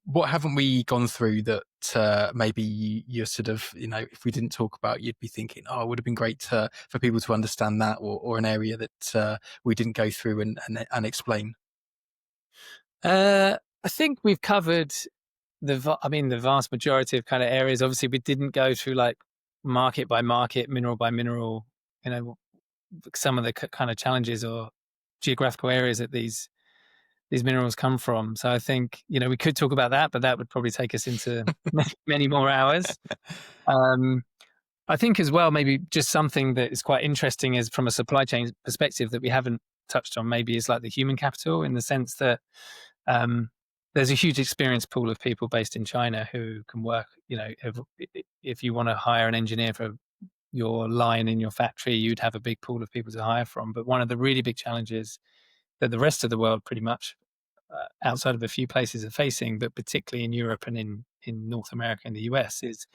What haven't we gone through that maybe you're sort of, if we didn't talk about, you'd be thinking, oh, it would have been great for people to understand that, or an area that we didn't go through and explain? I think we've covered the vast majority of kind of areas. Obviously, we didn't go through like market by market, mineral by mineral, some of the kind of challenges or geographical areas that these minerals come from. So I think, we could talk about that, but that would probably take us into many more hours. I think as well, maybe just something that is quite interesting is from a supply chain perspective that we haven't touched on, maybe is like the human capital, in the sense that there's a huge experience pool of people based in China who can work. If you want to hire an engineer for your line in your factory, you'd have a big pool of people to hire from. But one of the really big challenges that the rest of the world pretty much outside of a few places are facing, but particularly in Europe and in North America and the US, is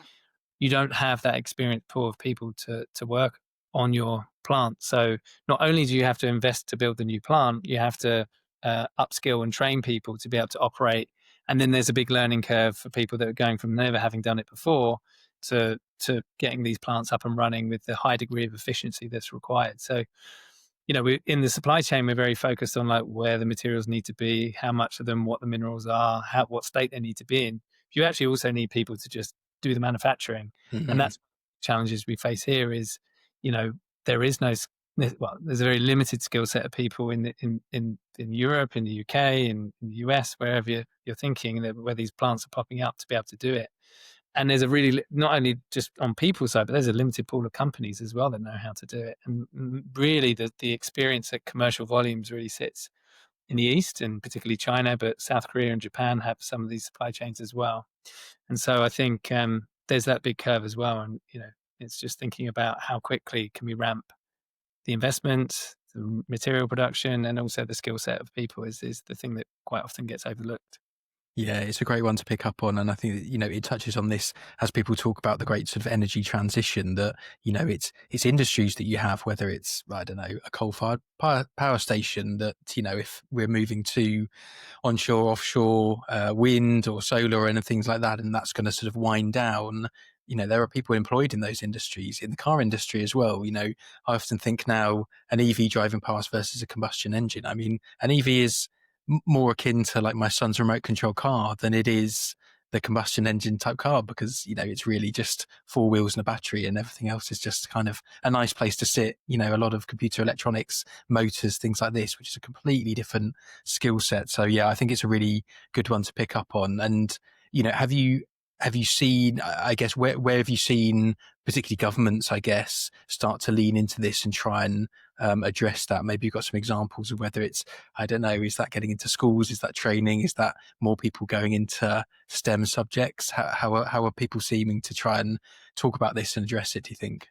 you don't have that experienced pool of people to work on your plant. So not only do you have to invest to build the new plant, you have to upskill and train people to be able to operate. And then there's a big learning curve for people that are going from never having done it before to getting these plants up and running with the high degree of efficiency that's required. So, we in the supply chain, we're very focused on like where the materials need to be, how much of them, what the minerals are, what state they need to be in. You actually also need people to just do the manufacturing, and Mm-hmm. that's challenges we face here. Is there is no there's a very limited skill set of people in Europe, in the UK, in the US, wherever you're thinking where these plants are popping up to be able to do it. And there's a really, not only just on people side, but there's a limited pool of companies as well that know how to do it. And really the experience at commercial volumes really sits in the East, and particularly China, but South Korea and Japan have some of these supply chains as well. And so I think there's that big curve as well. And, it's just thinking about how quickly can we ramp the investment, the material production, and also the skill set of people is the thing that quite often gets overlooked. Yeah, it's a great one to pick up on. And I think that, it touches on this as people talk about the great sort of energy transition that, it's industries that you have, whether it's, I don't know, a coal-fired power station that, if we're moving to onshore, offshore, wind or solar and things like that, and that's going to sort of wind down, there are people employed in those industries, in the car industry as well. I often think now an EV driving past versus a combustion engine. I mean, an EV is more akin to like my son's remote control car than it is the combustion engine type car, because it's really just four wheels and a battery, and everything else is just kind of a nice place to sit. A lot of computer electronics, motors, things like this, which is a completely different skill set. So yeah, I think it's a really good one to pick up on. And have you seen, I guess, where have you seen particularly governments, I guess, start to lean into this and try and address that? Maybe you've got some examples of whether it's, I don't know, is that getting into schools? Is that training? Is that more people going into STEM subjects? How are people seeming to try and talk about this and address it, do you think?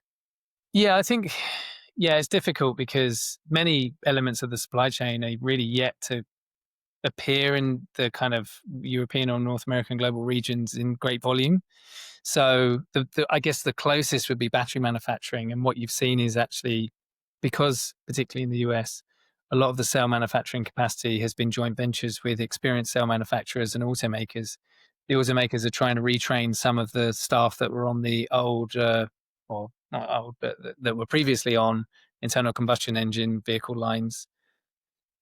Yeah, I think, it's difficult because many elements of the supply chain are really yet to appear in the kind of European or North American global regions in great volume. So I guess the closest would be battery manufacturing. And what you've seen is actually, because particularly in the US, a lot of the cell manufacturing capacity has been joint ventures with experienced cell manufacturers and automakers. The automakers are trying to retrain some of the staff that were on the old, or not old, but that were previously on internal combustion engine vehicle lines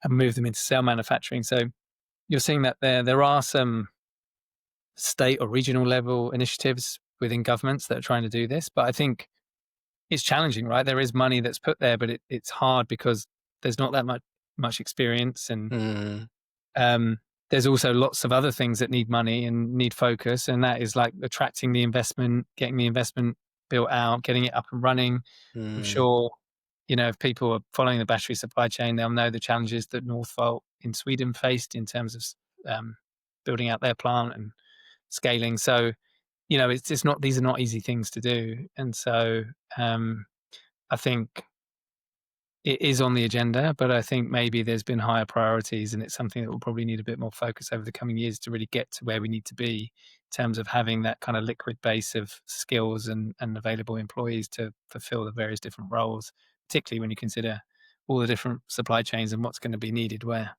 and move them into cell manufacturing. So you're seeing that there are some state or regional level initiatives within governments that are trying to do this, but I think it's challenging, right? There is money that's put there, but it's hard because there's not that much experience, and Mm, there's also lots of other things that need money and need focus, and that is like attracting the investment, getting the investment built out, getting it up and running. I'm mm, sure, if people are following the battery supply chain, they'll know the challenges that Northvolt in Sweden faced in terms of building out their plant and scaling. So, it's not, these are not easy things to do. And so I think it is on the agenda, but I think maybe there's been higher priorities, and it's something that will probably need a bit more focus over the coming years to really get to where we need to be in terms of having that kind of liquid base of skills and available employees to fulfill the various different roles, particularly when you consider all the different supply chains and what's going to be needed where.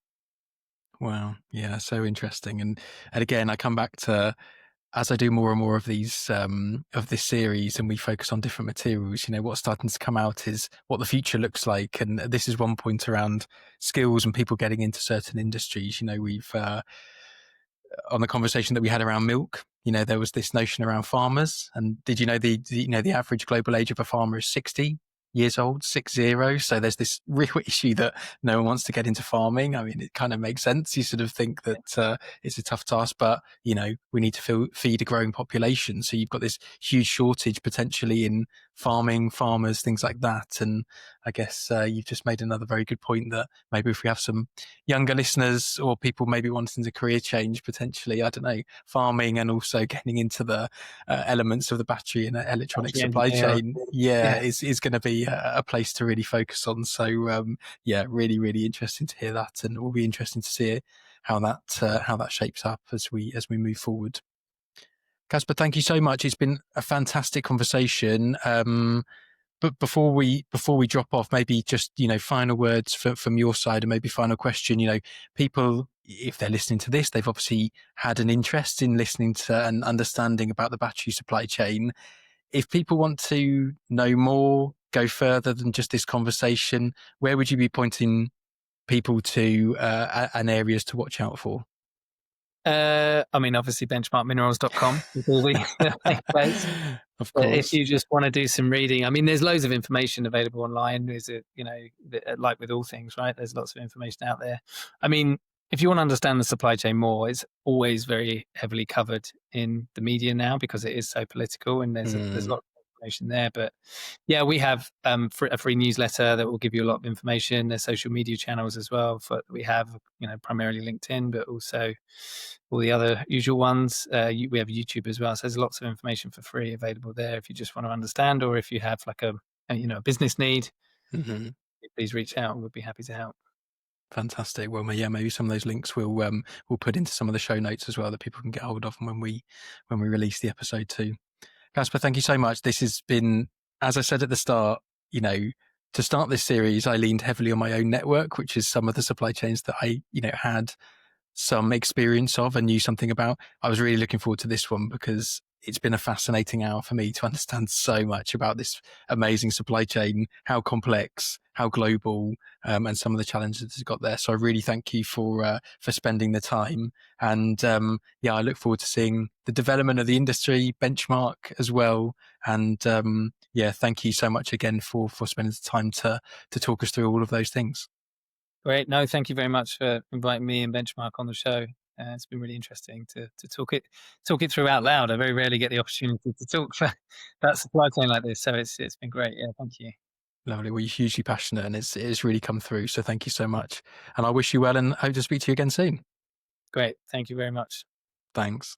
wow. Yeah. So interesting. And again, I come back to, as I do more and more of these of this series, and we focus on different materials, what's starting to come out is what the future looks like. And this is one point around skills and people getting into certain industries. We've on the conversation that we had around milk, there was this notion around farmers. And did you know the average global age of a farmer is 60 years old, 60. So there's this real issue that no one wants to get into farming. I mean, it kind of makes sense. You sort of think that it's a tough task, but we need to feed a growing population. So you've got this huge shortage potentially in farming, farmers, things like that. And I guess you've just made another very good point that maybe if we have some younger listeners or people maybe wanting to career change, potentially, I don't know, farming and also getting into the elements of the battery and electronic Battery supply engineer. chain, Yeah. is going to be a place to really focus on. So yeah, really, really interesting to hear that, and it will be interesting to see how that shapes up as we move forward. Caspar, thank you so much. It's been a fantastic conversation. But before we drop off, maybe just, final words from your side, and maybe final question. People, if they're listening to this, they've obviously had an interest in listening to and understanding about the battery supply chain. If people want to know more, go further than just this conversation, where would you be pointing people to, and areas to watch out for? Obviously benchmarkminerals.com is all the place. Of course. If you just want to do some reading, there's loads of information available online. Is it, like with all things, right? There's lots of information out there. If you want to understand the supply chain more, it's always very heavily covered in the media now because it is so political, and there's lots of information there. But yeah, we have a free newsletter that will give you a lot of information. There's social media channels as well we have, primarily LinkedIn, but also all the other usual ones. We have YouTube as well. So there's lots of information for free available there if you just want to understand, or if you have like a business need, please reach out. We'll be happy to help. Fantastic. Well, yeah, maybe some of those links we'll put into some of the show notes as well that people can get hold of when we release the episode too. Caspar, thank you so much. This has been, as I said at the start, to start this series, I leaned heavily on my own network, which is some of the supply chains that I, had some experience of and knew something about. I was really looking forward to this one because it's been a fascinating hour for me to understand so much about this amazing supply chain, how complex, how global, and some of the challenges it's got there. So I really thank you for spending the time. And I look forward to seeing the development of the industry, Benchmark as well. And thank you so much again for spending the time to talk us through all of those things. Great. No, thank you very much for inviting me and Benchmark on the show. It's been really interesting to talk it through out loud. I very rarely get the opportunity to talk about supply chain like this, so it's been great. Yeah, thank you. Lovely. Well, you're hugely passionate, and it's really come through. So thank you so much, and I wish you well, and hope to speak to you again soon. Great. Thank you very much. Thanks.